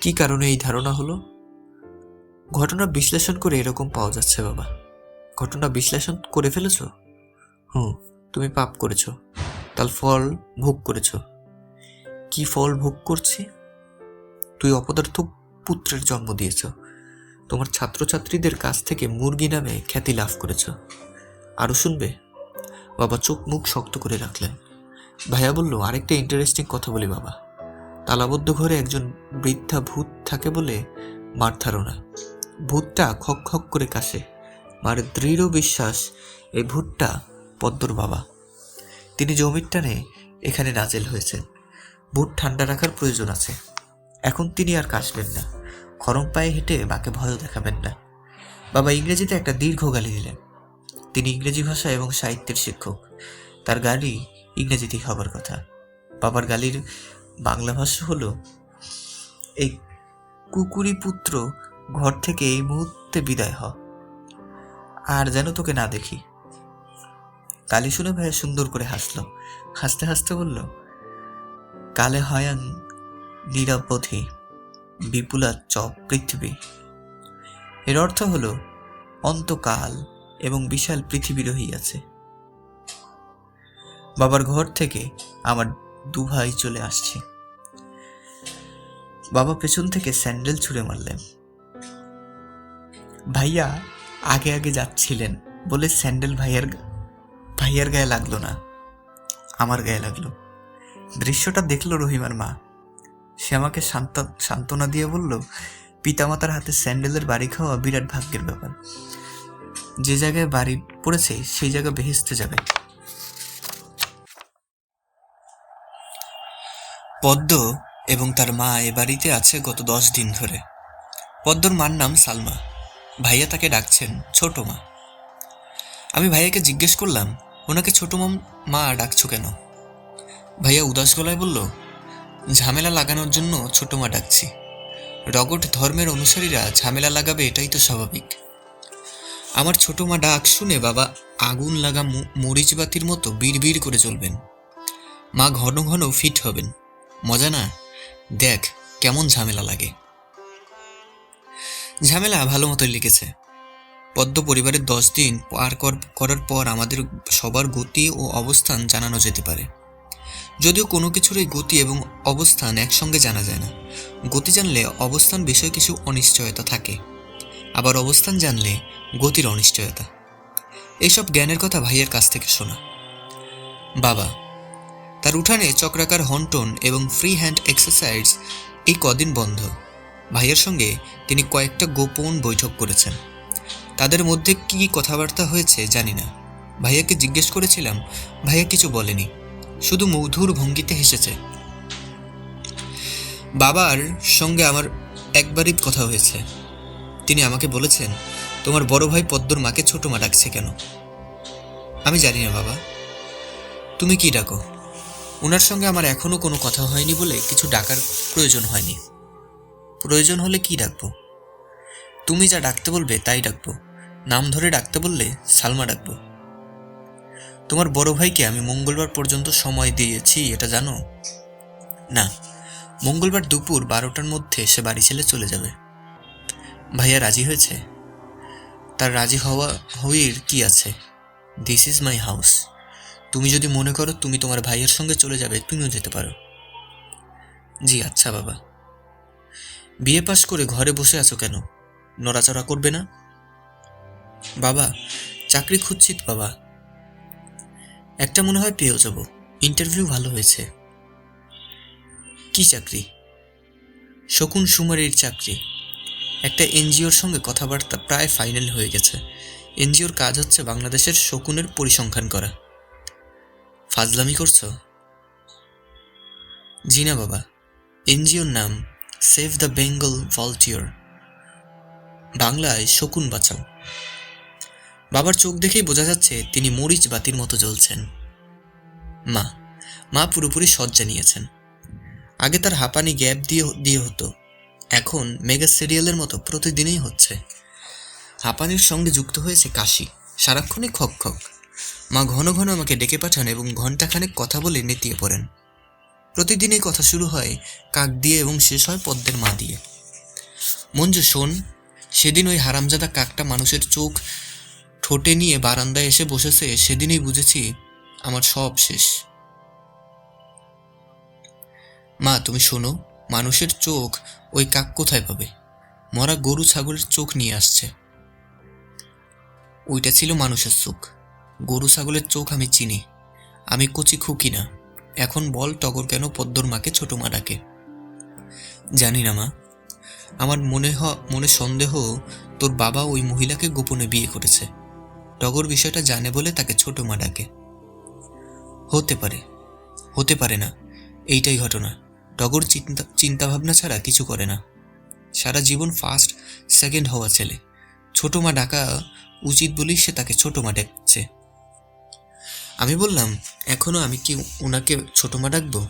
কি কারণে এই ধারণা হলো? ঘটনা বিশ্লেষণ করে এরকম পাওয়া যাচ্ছে বাবা। ঘটনা বিশ্লেষণ করে ফেলেছ? তুমি পাপ করেছ, তার ফল ভোগ করেছ। কি ফল ভোগ করছি? তুই অপদার্থ পুত্রের জন্ম দিয়েছ, তোমার ছাত্রছাত্রীদের কাছ থেকে মুরগি নামে খ্যাতি লাভ করেছ। আরো শুনবে? বাবা চোখ মুখ শক্ত করে রাখলেন। ভাইয়া বলল, আরেকটা ইন্টারেস্টিং কথা বলি বাবা। তালাবদ্ধ ঘরে একজন বৃদ্ধা ভূত থাকে বলে মার ধারণা। ভূতটা খক খক করে কাশে। মার দৃঢ় বিশ্বাস এই ভূতটা পদ্মর বাবা। তিনি জমির টানে এখানে নাজেল হয়েছেন। ভূত ঠান্ডা রাখার প্রয়োজন আছে। এখন তিনি আর কাশবেন না, খরম পায়ে হেঁটে মাকে ভয় দেখাবেন না। বাবা ইংরেজিতে একটা দীর্ঘ গালি দিলেন। তিনি ইংরেজি ভাষা এবং সাহিত্যের শিক্ষক, তার গালি ইংরেজিতেই হবার কথা। বাবার গালির বাংলা ভাষ্য হলো, এই কুকুরি পুত্র, ঘর থেকে এই মুহূর্তে বিদায় হ, আর যেন তোকে না দেখি। কালি শুনে ভাইয়া সুন্দর করে হাসলো। হাসতে হাসতে বলল, কালে হয়াং নিরাবধি বিপুলা চ পৃথিবী। এর অর্থ হলো অন্তকাল এবং বিশাল পৃথিবী রহিয়াছে। বাবার ঘর থেকে আমার দু ভাই চলে আসছে। বাবা পেছন থেকে স্যান্ডেল ছুঁড়ে মারলেন। ভাইয়া আগে আগে যাচ্ছিলেন বলে স্যান্ডেল ভাইয়ার গায়ে লাগলো না, আমার গায়ে লাগলো। দৃশ্যটা দেখলো রহিমার মা। সে আমাকে সান্ত্বনা দিয়ে বলল, পিতামাতার হাতে স্যান্ডেলের বাড়ি খাওয়া বিরাট ভাগ্যের ব্যাপার। যে জায়গায় বাড়ি পড়েছে সেই জায়গা বেহেশতে যাবে। পদ্ম এবং তার মা এ বাড়িতে আছে গত 10 দিন ধরে। পদ্মর মার নাম সালমা, ভাইয়া তাকে ডাকছেন ছোট মা। আমি ভাইয়াকে জিজ্ঞেস করলাম, ওনাকে ছোট মা ডাকছো কেন? ভাইয়া উদাস গলায় বলল, ঝামেলা লাগানোর জন্য ছোট মা ডাকছি। রগট ধর্মের অনুসারীরা ঝামেলা লাগাবে, এটাই তো স্বাভাবিক। আমার ছোট মা ডাক শুনে বাবা আগুন লাগা মরিচ বাতির মতো বিড় করে চলবেন। মা ঘন ঘন ফিট হবেন। মজা না? দেখ কেমন ঝামেলা লাগে। ঝামেলা ভালো মতোই লেগেছে। পদ্ম পরিবারের 10 দিন পার করার পর আমাদের সবার গতি ও অবস্থান জানানো যেতে পারে। যদিও কোনো কিছুরই গতি এবং অবস্থান একসঙ্গে জানা যায় না। গতি জানলে অবস্থান বিষয়ে কিছু অনিশ্চয়তা থাকে, আবার অবস্থান জানলে গতির অনিশ্চয়তা। এইসব জ্ঞানের কথা ভাইয়ের কাছ থেকে শোনা। বাবা তার উঠানে চক্রাকার হন্টন এবং ফ্রি হ্যান্ড এক্সারসাইজ এই কদিন বন্ধ। ভাইয়ের সঙ্গে তিনি কয়েকটা গোপন বৈঠক করেছেন। তাদের মধ্যে কি কথাবার্তা হয়েছে জানি না। ভাইয়াকে জিজ্ঞেস করেছিলাম, ভাইয়া কিছু বলেনি, শুধু মধুর ভঙ্গিতে হেসেছে। বাবার সঙ্গে আমার একবারই কথা হয়েছে। তিনি আমাকে বলেছেন, তোমার বড় ভাই পদ্মর মাকে ছোট মা ডাকছে কেন? আমি জানি না বাবা, তুমি কি ডাকো? ওনার সঙ্গে আমার এখনো কোনো কথা হয়নি বলে কিছু ডাকার প্রয়োজন হয়নি। প্রয়োজন হলে কি ডাকবো? তুমি যা ডাকতে বলবে তাই ডাকবো। নাম ধরে ডাকতে বললে সালমা ডাকবো। তোমার বড় ভাইকে আমি মঙ্গলবার পর্যন্ত সময় দিয়েছি, এটা জানো? না, মঙ্গলবার দুপুর 12টার মধ্যে সে বাড়ি ছেড়ে চলে যাবে। ভাইয়া রাজি হয়েছে? তার রাজি হওয়ার কি আছে? This is my house. তুমি যদি মনে করো তুমি তোমার ভাইয়ের সঙ্গে চলে যাবে, তুমিও যেতে পারো। জি আচ্ছা বাবা। বিয়ে পাশ করে ঘরে বসে আছো কেন? নড়াচড়া করবে না? বাবা চাকরি খুঁজছি বাবা। একটা মনে হয় পেয়েও যাব। ইন্টারভিউ ভালো হয়েছে। কি চাকরি? শকুন সুমারির চাকরি। একটা এনজিওর সঙ্গে কথাবার্তা প্রায় ফাইনাল হয়ে গেছে। এনজিওর কাজ হচ্ছে বাংলাদেশের শকুনের পরিসংখ্যান করা। ফাজলামি করছো? জি না বাবা, এনজিওর নাম সেভ দ্য বেঙ্গল ভলটিয়ার, বাংলায় শকুন বাঁচাও। বাবার চোখ দেখেই বোঝা যাচ্ছে তিনি মরিচ বাতির মতো জ্বলছেন। মা পুরোপুরি শয্যা নিয়েছেন। আগে তার হাঁপানি গ্যাপ দিয়ে হতো, এখন মেগা সিরিয়ালের মতো প্রতিদিনই হচ্ছে। হাঁপানির সঙ্গে যুক্ত হয়েছে কাশি, সারাক্ষণই খক খক। মা ঘন ঘন আমাকে ডেকে পাঠান এবং ঘণ্টাখানেক কথা বলে নেতিয়ে পড়েন। প্রতিদিনই কথা শুরু হয় কাক দিয়ে এবং শেষ হয় পদ্মের মা দিয়ে। মঞ্জু শোন, সেদিন ওই হারামজাদা কাকটা মানুষের চোখ ঠোঁটে নিয়ে বারান্দায় এসে বসেছে, সেদিনই বুঝেছি আমার সব শেষ। মা তুমি শোনো, মানুষের চোখ ওই কাক কোথায় পাবে? মরা গরু ছাগলের চোখ নিয়ে আসছে। ওইটা ছিল মানুষের চোখ, গরু ছাগলের চোখ আমি চিনি। আমি কচি খুকি না। এখন বল টগর কেন পদ্মর মাকে ছোট মা ডাকে? জানি না মা, আমার মনে সন্দেহ তোর বাবা ওই মহিলাকে গোপনে বিয়ে করেছে। টগর বিষয়টা জানে বলে তাকে ছোট মা ডাকে। হতে পারে না, এইটাই ঘটনা। টগর চিন্তা ভাবনা ছাড়া কিছু করে না। সারা জীবন ফার্স্ট সেকেন্ড হওয়া ছেলে। ছোট মা ডাকা উচিত বলেই সে তাকে ছোট মা ডাকছে। আমি বললাম, এখনো আমি কি ওনাকে ছোট মা ডাকবো?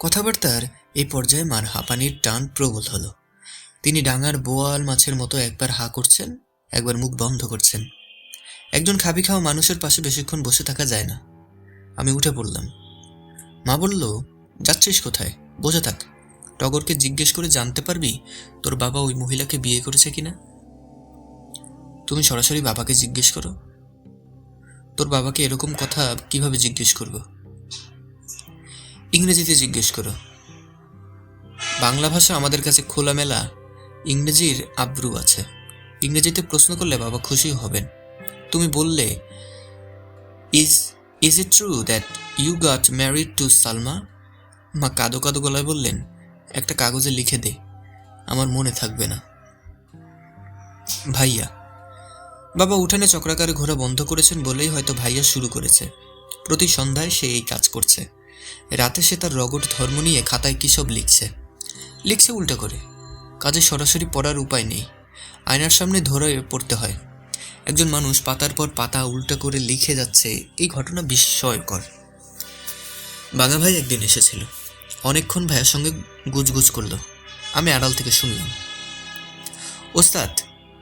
কথাবার্তার এই পর্যায়ে মার হাঁপানির টান প্রবল হলো। তিনি ডাঙার বোয়াল মাছের মতো একবার হাঁ করছেন, একবার মুখ বন্ধ করছেন। একজন খাবি খাওয়া মানুষের পাশে বেশিক্ষণ বসে থাকা যায় না। আমি উঠে পড়লাম। মা বলল, যাচ্ছিস কোথায়? বসে থাক। টগরকে জিজ্ঞেস করে জানতে পারবি তোর বাবা ওই মহিলাকে বিয়ে করেছে কিনা। তুমি সরাসরি বাবাকে জিজ্ঞেস করো। তোর বাবাকে এরকম কথা কিভাবে জিজ্ঞেস করব? ইংরেজিতে জিজ্ঞেস করো। বাংলা ভাষা আমাদের কাছে খোলামেলা, ইংরেজির আব্রু আছে। ইংরেজিতে প্রশ্ন করলে বাবা খুশি হবেন। তুমি বললে, is it true that you got married to Salma? মা কাঁদো কাঁদো গলায় বললেন, একটা কাগজে লিখে দে, আমার মনে থাকবে না। ভাইয়া। বাবা উঠানে চক্রাকারে ঘোরা বন্ধ করেছেন বলেই হয়তো ভাইয়া শুরু করেছে। প্রতি সন্ধ্যায় সে এই কাজ করছে। রাতে সে তার রগট ধর্ম নিয়ে খাতায় কী সব লিখছে উল্টো করে। কাজে সরাসরি পড়ার উপায় নেই, আয়নার সামনে ধরে পড়তে হয়। একজন মানুষ পাতার পর পাতা উল্টো করে লিখে যাচ্ছে, এই ঘটনা বিস্ময়কর। বাঘা ভাই একদিন এসেছিল। অনেকক্ষণ ভাইয়ের সঙ্গে গুজগুজ করলো। আমি আড়াল থেকে শুনলাম। ওস্তাদ,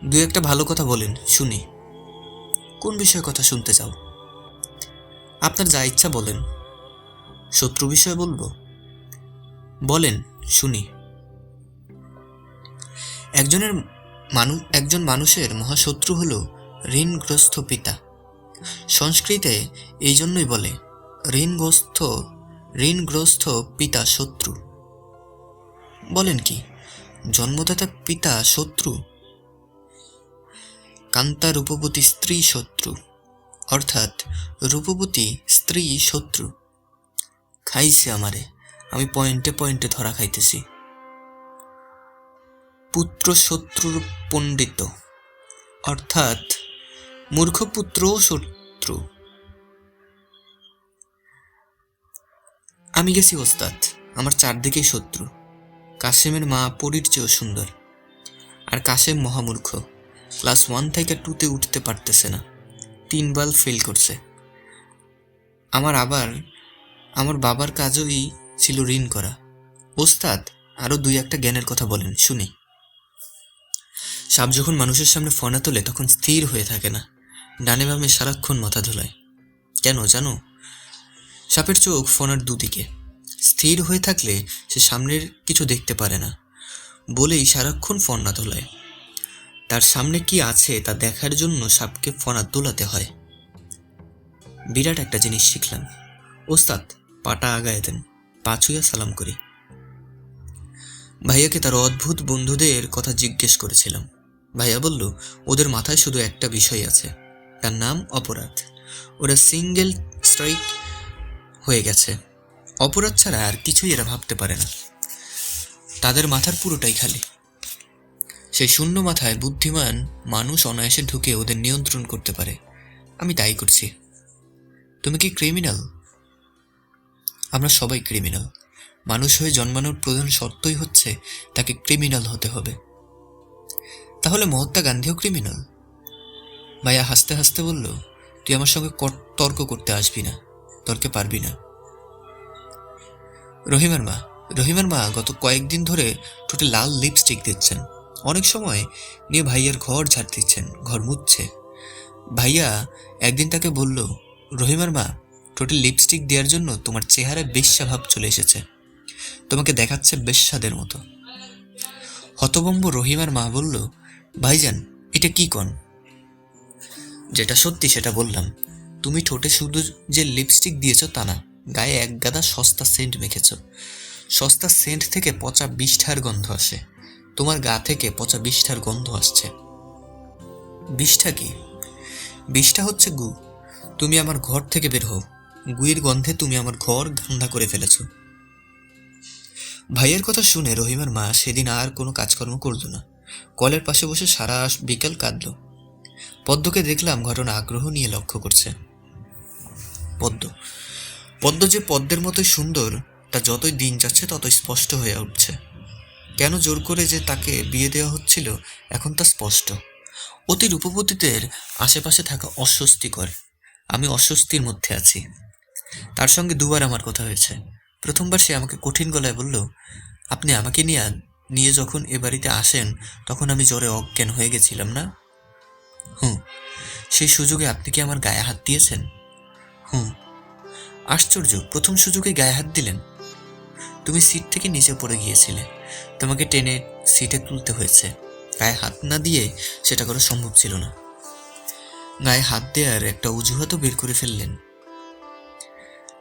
দু একটা ভালো কথা বলেন, শুনি। কোন বিষয়ে কথা শুনতে চাও? আপনার যা ইচ্ছা বলেন। শত্রু বিষয়ে বলবো? বলেন, শুনি। একজন মানুষের মহাশত্রু হল ঋণগ্রস্ত পিতা। সংস্কৃতে এই জন্যই বলে ঋণগ্রস্ত পিতা শত্রু। বলেন কি, জন্মদাতা পিতা শত্রু? কান্তা রূপবতী স্ত্রী শত্রু, অর্থাৎ রূপবতী স্ত্রী শত্রু। খাইছে আমারে, আমি পয়েন্টে পয়েন্টে ধরা খাইতেছি। পুত্র শত্রুর পণ্ডিত, অর্থাৎ মূর্খ পুত্র শত্রু। আমি গেছি ওস্তাদ, আমার চারদিকেই শত্রু। কাশেমের মা পরীর চেয়েও সুন্দর, আর কাশেম মহামূর্খ। ক্লাস 1 থেকে 2-তে উঠতে পারতেছে না, 3 বার ফেল করছে। আমার বাবার কাজই ছিল ঋণ করা। ওস্তাদ, আরো 2-একটা জ্ঞানের কথা বলেন, শুনি। সাপ যখন মানুষের সামনে ফনা তোলে তখন স্থির হয়ে থাকে না, ডানে বামে সারাক্ষণ মাথা ধোলায়। কেন জানো? সাপের চোখ ফনার দুদিকে। স্থির হয়ে থাকলে সে সামনের কিছু দেখতে পারে না বলেই সারাক্ষণ ফনা তোলায়। তার সামনে কি আছে তা দেখার জন্য সাপকে ফনা তোলাতে হয়। বিরাট একটা জিনিস শিখলাম। ওস্তাদ, পাটা আগায় দেন, পা ছুঁয়া সালাম করি। ভাইয়াকে তার অদ্ভুত বন্ধুদের কথা জিজ্ঞেস করেছিলাম। ভাইয়া বলল, ওদের মাথায় শুধু একটা বিষয় আছে, তার নাম অপরাধ। ওরা সিঙ্গেল স্ট্রাইক হয়ে গেছে। অপরাধ ছাড়া আর কিছুই এরা ভাবতে পারে না। তাদের মাথার পুরোটাই খালি। সেই শূন্য মাথায় বুদ্ধিমান মানুষ অনায়াসে ঢুকে ওদের নিয়ন্ত্রণ করতে পারে। আমি তাই করছি। তুমি কি ক্রিমিনাল? আমরা সবাই ক্রিমিনাল। মানুষ হয়ে জন্মানোর প্রধান শর্তই হচ্ছে তাকে ক্রিমিনাল হতে হবে। তাহলে মহাত্মা গান্ধীও ক্রিমিনাল? ভাইয়া হাসতে হাসতে বলল, তুই আমার সঙ্গে তর্ক করতে আসবি না, তর্কে পারবি না। রহিমার মা গত কয়েকদিন ধরে ঠোঁটে লাল লিপস্টিক দিচ্ছেন। অনেক সময় নিয়ে ভাইয়ার ঘর ঝাড় দিচ্ছেন, ঘর মুছছে। ভাইয়া একদিন তাকে বলল, রহিমার মা, ঠোঁটে লিপস্টিক দেওয়ার জন্য তোমার চেহারায় বেশ্যা ভাব চলে এসেছে, তোমাকে দেখাচ্ছে বেশ্যাদের মতো। হতভম্ব রহিমার মা বলল, ভাইজান, এটা কি কন? যেটা সত্যি সেটা বললাম। তুমি ঠোঁটে শুধু যে লিপস্টিক দিয়েছ তা না, গায়ে এক গাদা সস্তা সেন্ট মেখেছ। সস্তা সেন্ট থেকে পচা বিষ্ঠার গন্ধ আসে। তোমার গা থেকে পচা বিষ্ঠার গন্ধ আসছে। বিষ্ঠা কি? বিষ্ঠা হচ্ছে গু। তুমি আমার ঘর থেকে বের হও, গুয়ের গন্ধে তুমি আমার ঘর গান্ধা করে ফেলেছ। ভাইয়ের কথা শুনে রহিমার মা সেদিন আর কোনো কাজকর্ম করল না। কলের পাশে বসে সারা বিকাল কাঁদল। পদ্মকে দেখলাম ঘটনা আগ্রহ নিয়ে লক্ষ্য করছে। পদ্ম যে পদ্মের মতোই সুন্দর তা যতই দিন যাচ্ছে ততই স্পষ্ট হয়ে উঠছে। কেন জোর করে যে তাকে বিয়ে দেওয়া হচ্ছিল এখন তা স্পষ্ট। অতি রূপবতীদের আশেপাশে থাকা অস্বস্তিকর। আমি অস্বস্তির মধ্যে আছি। তার সঙ্গে 2বার আমার কথা হয়েছে। প্রথমবার সে আমাকে কঠিন গলায় বলল, আপনি আমাকে নিয়ে যখন এ বাড়িতে আসেন তখন আমি জ্বরে অজ্ঞান হয়ে গেছিলাম না? হুম। সেই সুযোগে আপনি কি আমার গায়ে হাত দিয়েছেন? হুম। আশ্চর্য, প্রথম সুযোগে গায়ে হাত দিলেন? তুমি সিট থেকে নিচে পড়ে গিয়েছিলে, তোমাকে টেনে সিটে তুলতে হয়েছে। গায়ে হাত না দিয়ে সেটা করা সম্ভব ছিল না। গায়ে হাত দেওয়ার একটা অজুহাতও বের করে ফেললেন।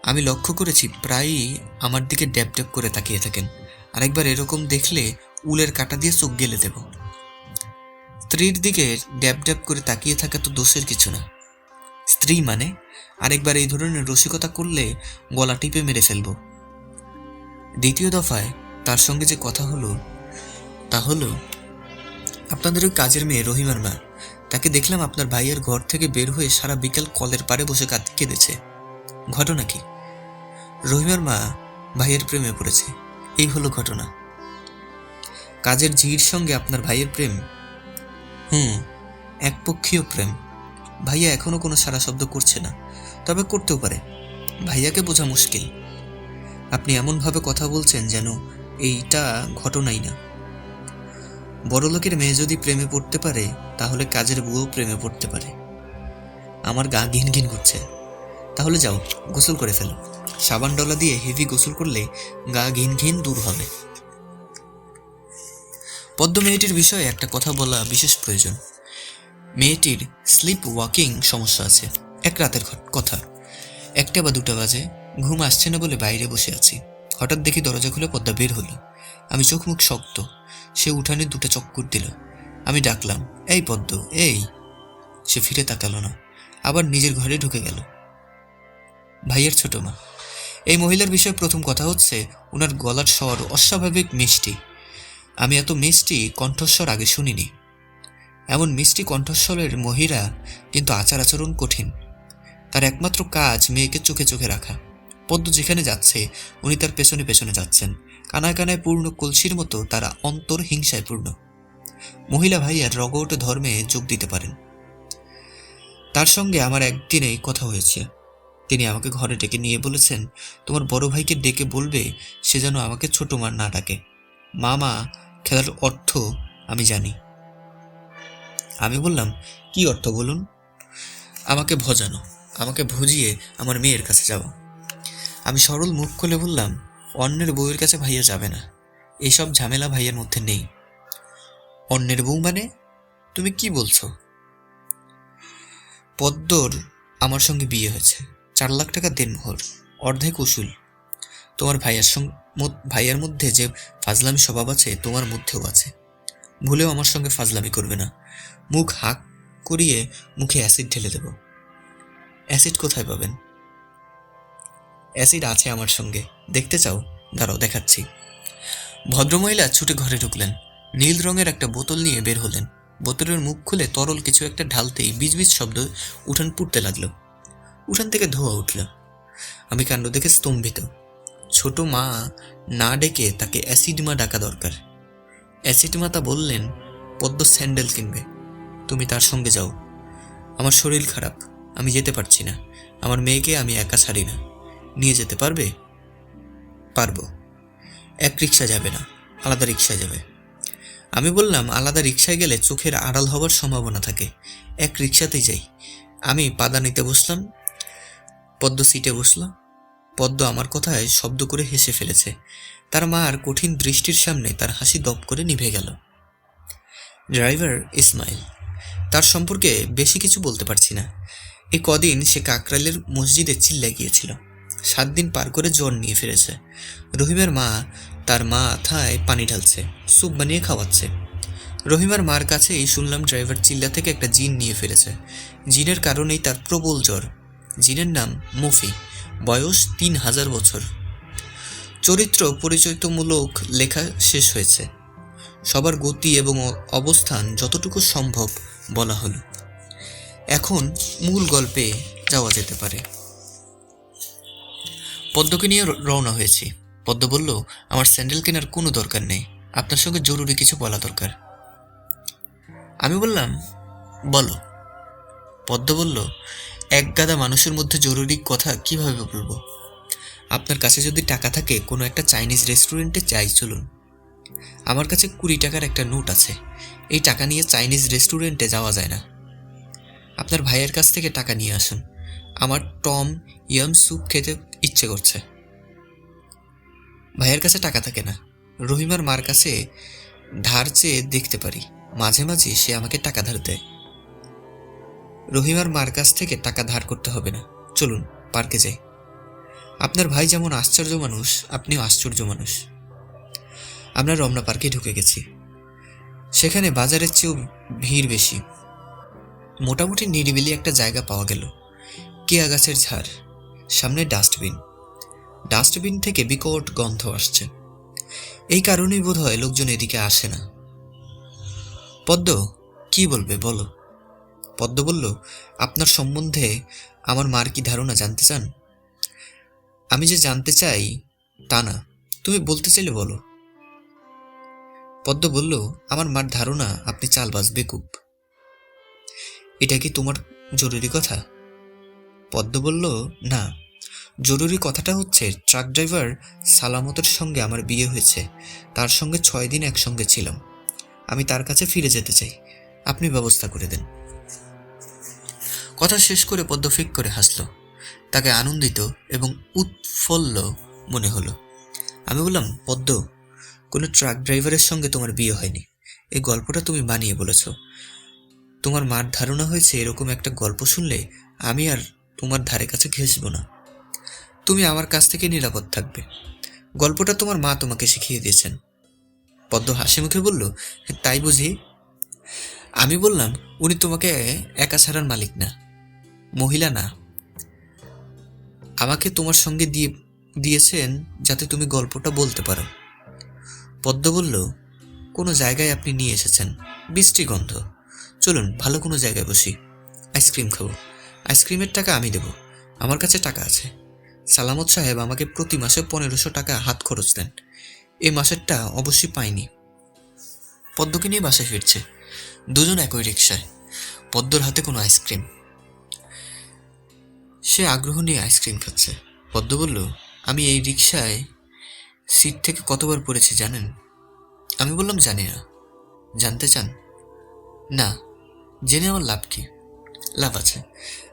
আমি লক্ষ্য করেছি প্রায়ই আমার দিকে ড্যাব ড্যাব করে তাকিয়ে থাকেন। আরেকবার এরকম দেখলে উলের কাঁটা দিয়ে চোখ গেলে দেব। স্ত্রীর দিকে ড্যাব ড্যাব করে তাকিয়ে থাকা তো দোষের কিছু না। স্ত্রী মানে আরেকবার এই ধরনের রসিকতা করলে গলা টিপে মেরে ফেলব। দ্বিতীয় দফায় তার সঙ্গে যে কথা হলো তা হলো, আপনাদের ওই কাজের মেয়ে রহিমার মা, তাকে দেখলাম আপনার ভাইয়ের ঘর থেকে বের হয়ে সারা বিকেল কলের পাড়ে বসে কেঁদেছে। ঘটনা কি? রহিমার মা ভাইয়ের প্রেমে পড়েছে, এই হলো ঘটনা। কাজের ঝির সঙ্গে আপনার ভাইয়ের প্রেম? একপক্ষীয় প্রেম। ভাইয়া এখনো কোনো সারা শব্দ করছে না, তবে করতেও পারে। ভাইয়াকে বোঝা মুশকিল। আপনি এমনভাবে কথা বলছেন যেন এইটা ঘটনাই না। বড়লোকের মেয়ে যদি প্রেমে পড়তে পারে তাহলে কাজের বুয়াও প্রেমে পড়তে পারে। আমার গা ঘিন ঘিন করছে। তাহলে যাও, গোসল করে ফেলো। সাবান ডলা দিয়ে হেভি গোসল করলে গা ঘিন ঘিন দূর হবে। পদ্ম মেয়েটির বিষয়ে একটা কথা বলা বিশেষ প্রয়োজন। মেয়েটির স্লিপ ওয়াকিং সমস্যা আছে। এক রাতের কথা, 1টা বা 2টা বাজে, ঘুম আসছে না বলে বাইরে বসে আছি। হঠাৎ দেখি দরজা খুলে পদ্মা বের হলো। আমি চোখ মুখ শক্ত। সে উঠানে 2টা চক্কর দিল। আমি ডাকলাম, এই পদ্ম, এই। সে ফিরে তাকালো না, আবার নিজের ঘরে ঢুকে গেল। ভাইয়ের ছোট মা। এই মহিলার বিষয়ে প্রথম কথা হচ্ছে ওনার গলার স্বর অস্বাভাবিক মিষ্টি। আমি এত মিষ্টি কণ্ঠস্বর আগে শুনিনি। এমন মিষ্টি কণ্ঠস্বরের মহিলা কিন্তু আচার আচরণ কঠিন। তার একমাত্র কাজ মেয়েকে চোখে চোখে রাখা। পদ্ম যেখানে যাচ্ছে উনি তার পেছনে পেছনে যাচ্ছেন। কানায় কানায় পূর্ণ কলসির মতো তারা অন্তর হিংসায় পূর্ণ। মহিলা ভাইয়ার রগট ধর্মে যোগ দিতে পারেন। তার সঙ্গে আমার একদিনেই কথা হয়েছে। তিনি আমাকে ঘরে ডেকে নিয়ে বলেছেন, তোমার বড় ভাইকে ডেকে বলবে সে যেন আমাকে ছোট মা না ডাকে। মামা খেলার অর্থ আমি জানি। আমি বললাম, কি অর্থ বলুন? আমাকে ভজানো, আমাকে ভজিয়ে আমার মেয়ের কাছে যাওয়া। আমি সরল মুখ খুলে বললাম, অন্যের বউয়ের কাছে ভাইয়া যাবে না। এইসব ঝামেলা ভাইয়ের মধ্যে নেই। অন্যের বউ মানে? তুমি কি বলছো? পদ্মর আমার সঙ্গে বিয়ে হয়েছে। 4 লাখ টাকা দেনমোহর, অর্ধেক উসুল। তোমার ভাইয়ার মধ্যে যে ফাজলামি স্বভাব আছে তোমার মধ্যেও আছে। ভুলেও আমার সঙ্গে ফাজলামি করবে না। মুখ হাঁক করিয়ে মুখে অ্যাসিড ঢেলে দেব। অ্যাসিড কোথায় পাবেন? অ্যাসিড আছে আমার সঙ্গে, দেখতে চাও? দাঁড়াও, দেখাচ্ছি। ভদ্রমহিলা ছুটে ঘরে ঢুকলেন। নীল রঙের একটা বোতল নিয়ে বের হলেন। বোতলের মুখ খুলে তরল কিছু একটা ঢালতেই বিজবিজ শব্দ উঠান পুড়তে লাগলো। উঠান থেকে ধোঁয়া উঠল। আমি কাণ্ড দেখে স্তম্ভিত। ছোট মা না ডেকে তাকে অ্যাসিড মা ডাকা দরকার। অ্যাসিড মাতা বললেন, পদ্ম স্যান্ডেল কিনবে, তুমি তার সঙ্গে যাও। আমার শরীর খারাপ, আমি যেতে পারছি না। আমার মেয়েকে আমি একা ছাড়ি না। নিয়ে যেতে পারবে? পারবো। এক রিক্সা যাবে না, আলাদা রিক্সায় যাবে। আমি বললাম, আলাদা রিক্সায় গেলে চোখের আড়াল হওয়ার সম্ভাবনা থাকে, এক রিক্সাতেই যাই। আমি পাদানিতে বসলাম, পদ্ম সিটে বসল। পদ্ম আমার কথায় শব্দ করে হেসে ফেলেছে। তার মার কঠিন দৃষ্টির সামনে তার হাসি দপ করে নিভে গেল। ড্রাইভার ইসমাইল, তার সম্পর্কে বেশি কিছু বলতে পারছি না। এই কদিন সে কাকরাইলের মসজিদে চিল্লা গিয়েছিল। 7 দিন পার করে জ্বর নিয়ে ফিরেছে। রহিমের মা তার মাথায় পানি ঢালছে, স্যুপ বানিয়ে খাওয়াচ্ছে। রহিমার মার কাছে এই শুনলাম ড্রাইভার চিল্লা থেকে একটা জিন নিয়ে ফিরেছে। জিনের কারণেই তার প্রবল জ্বর। জিনের নাম মফি, বয়স 3000 বছর। চরিত্র পরিচয়মূলক লেখা শেষ হয়েছে। সবার গতি এবং অবস্থান যতটুকু সম্ভব বলা হলো। এখন মূল গল্পে যাওয়া যেতে পারে। পদ্মকে নিয়ে রওনা হয়েছি। পদ্ম বলল, আমার স্যান্ডেল কেনার কোনো দরকার নেই, আপনার সঙ্গে জরুরি কিছু বলা দরকার। আমি বললাম, বলো। পদ্ম বলল, এক গাদা মানুষের মধ্যে জরুরি কথা কিভাবে বলবো? আপনার কাছে যদি টাকা থাকে কোনো একটা চাইনিজ রেস্টুরেন্টে যাই চলুন। আমার কাছে 20 টাকার একটা নোট আছে। এই টাকা নিয়ে চাইনিজ রেস্টুরেন্টে যাওয়া যায় না। আপনার ভাইয়ের কাছ থেকে টাকা নিয়ে আসুন। আমার টম ইয়াম স্যুপ খেতে ইচ্ছে করছে। ভাইয়ের কাছে টাকা থাকে না। রহিমার মার কাছে ধার চেয়ে দেখতে পারি, মাঝে মাঝে সে আমাকে টাকা ধার দেয়। রহিমার মার কাছ থেকে টাকা ধার করতে হবে না, চলুন পার্কে যাই। আপনার ভাই যেমন আশ্চর্য মানুষ, আপনিও আশ্চর্য মানুষ। আমরা রমনা পার্কে ঢুকে গেছি। সেখানে বাজারের চেয়েও ভিড় বেশি। মোটামুটি নিরিবিলি একটা জায়গা পাওয়া গেল। কেয়া গাছের ঝাড়, সামনে ডাস্টবিন। ডাস্টবিন থেকে বিকট গন্ধ আসছে। এই কারণেই বোধ হয় লোকজন এদিকে আসে না। পদ্ম, কি বলবে বলো? পদ্ম বলল, আপনার সম্বন্ধে আমার মার কি ধারণা জানতে চান? আমি যে জানতে চাই তা না, তুমি বলতে চাইলে বলো। পদ্ম বলল, আমার মার ধারণা আপনি চালবাজ, বেকুব। এটা কি তোমার জরুরি কথা? পদ্ম বলল, না, জরুরি কথাটা হচ্ছে ট্রাক ড্রাইভার সালামতের সঙ্গে আমার বিয়ে হয়েছে। তার সঙ্গে 6 দিন একসঙ্গে ছিলাম। আমি তার কাছে ফিরে যেতে চাই, আপনি ব্যবস্থা করে দেন। কথা শেষ করে পদ্ম ফিক করে হাসল। তাকে আনন্দিত এবং উৎফুল্ল মনে হলো। আমি বললাম, পদ্ম, কোনো ট্রাক ড্রাইভারের সঙ্গে তোমার বিয়ে হয়নি। এই গল্পটা তুমি বানিয়ে বলেছ। তোমার মার ধারণা হয়েছে এরকম একটা গল্প শুনলে আমি আর তোমার ধারে কাছে ঘেঁষব না। তুমি আমার কাছ থেকে নিরাপদ থাকবে। গল্পটা তোমার মা তোমাকে শিখিয়ে দিয়েছেন। পদ্ম হাসি মুখে বলল, তাই বুঝি? আমি বললাম, উনি তোমাকে একা ছাড়ার মালিক না, মহিলা না। আমাকে তোমার সঙ্গে দিয়েছেন যাতে তুমি গল্পটা বলতে পারো। পদ্ম বলল, কোনো জায়গায় আপনি নিয়ে এসেছেন, বৃষ্টি গন্ধ। চলুন ভালো কোনো জায়গায় বসি, আইসক্রিম খাবো। আইসক্রিমের টাকা আমি দেব, আমার কাছে টাকা আছে। সালামত সাহেব আমাকে প্রতি মাসে 1500 টাকা হাত খরচ দেন। এ মাসেরটা অবশ্যই পাইনি। পদ্মকে নিয়ে বাসায় ফিরছে, দুজন একই রিক্সায়। পদ্মর হাতে কোনো আইসক্রিম। সে আগ্রহ নিয়ে আইসক্রিম খাচ্ছে। পদ্ম বলল, আমি এই রিক্সায় সিট থেকে কতবার পড়েছি জানেন? আমি বললাম, জানি না। জানতে চান? না, জেনে আমার লাভ কি? লাভ আছে।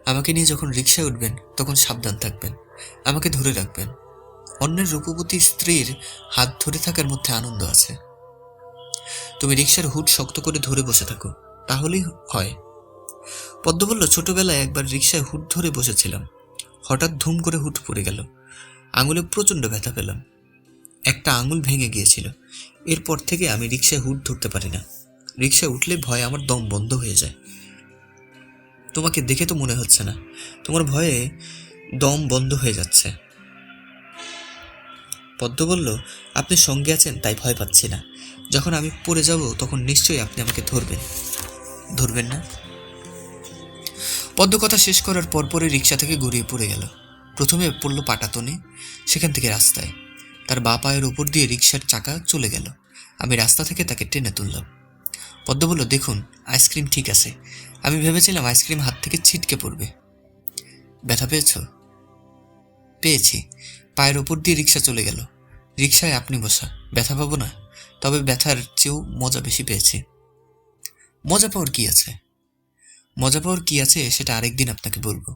আমাকে নিয়ে যখন রিক্সায় উঠবেন তখন সাবধান থাকবেন, আমাকে ধরে রাখবেন। অন্যের রূপবতী স্ত্রীর হাত ধরে থাকার মধ্যে আনন্দ আছে। তুমি রিক্সার হুড শক্ত করে ধরে বসে থাকো, তাহলেই হয়। পদ্ম বলল, ছোটবেলায় একবার রিক্সায় হুড ধরে বসেছিলাম। হঠাৎ ধুম করে হুড পড়ে গেল। আঙুলে প্রচণ্ড ব্যথা পেলাম। একটা আঙুল ভেঙে গিয়েছিল। এরপর থেকে আমি রিক্সায় হুড ধরতে পারি না। রিক্সায় উঠলে ভয়ে আমার দম বন্ধ হয়ে যায়। তোমাকে দেখে তো মনে হচ্ছে না, তোমার ভয়ে দম বন্ধ হয়ে যাচ্ছে। পদ্ম বলল, আপনি সঙ্গে আছেন তাই ভয় পাচ্ছি না। যখন আমি পড়ে যাব তখন নিশ্চয়ই আপনি আমাকে ধরবেন। ধরবেন না? পদ্ম কথা শেষ করার পরপরই রিক্সা থেকে গড়িয়ে পড়ে গেল। প্রথমে পড়ল পাটাতনে, সেখান থেকে রাস্তায়। তার বাঁ পায়ের ওপর দিয়ে রিক্সার চাকা চলে গেল। আমি রাস্তা থেকে তাকে টেনে তুললাম। পদ্ম বলল, দেখুন, আইসক্রিম ঠিক আছে। আমি ভেবেছিলাম আইসক্রিম হাত থেকে ছিটকে পড়বে। ব্যথা পেয়েছ? পেয়েছি। পায়ের ওপর দিয়ে রিক্সা চলে গেল। রিক্সায় আপনি বসা, ব্যথা পাবো না? তবে ব্যথার চেয়েও মজা বেশি পেয়েছি। মজা পাওয়ার কি আছে? মজা পাওয়ার কি আছে সেটা আরেকদিন আপনাকে বলবো।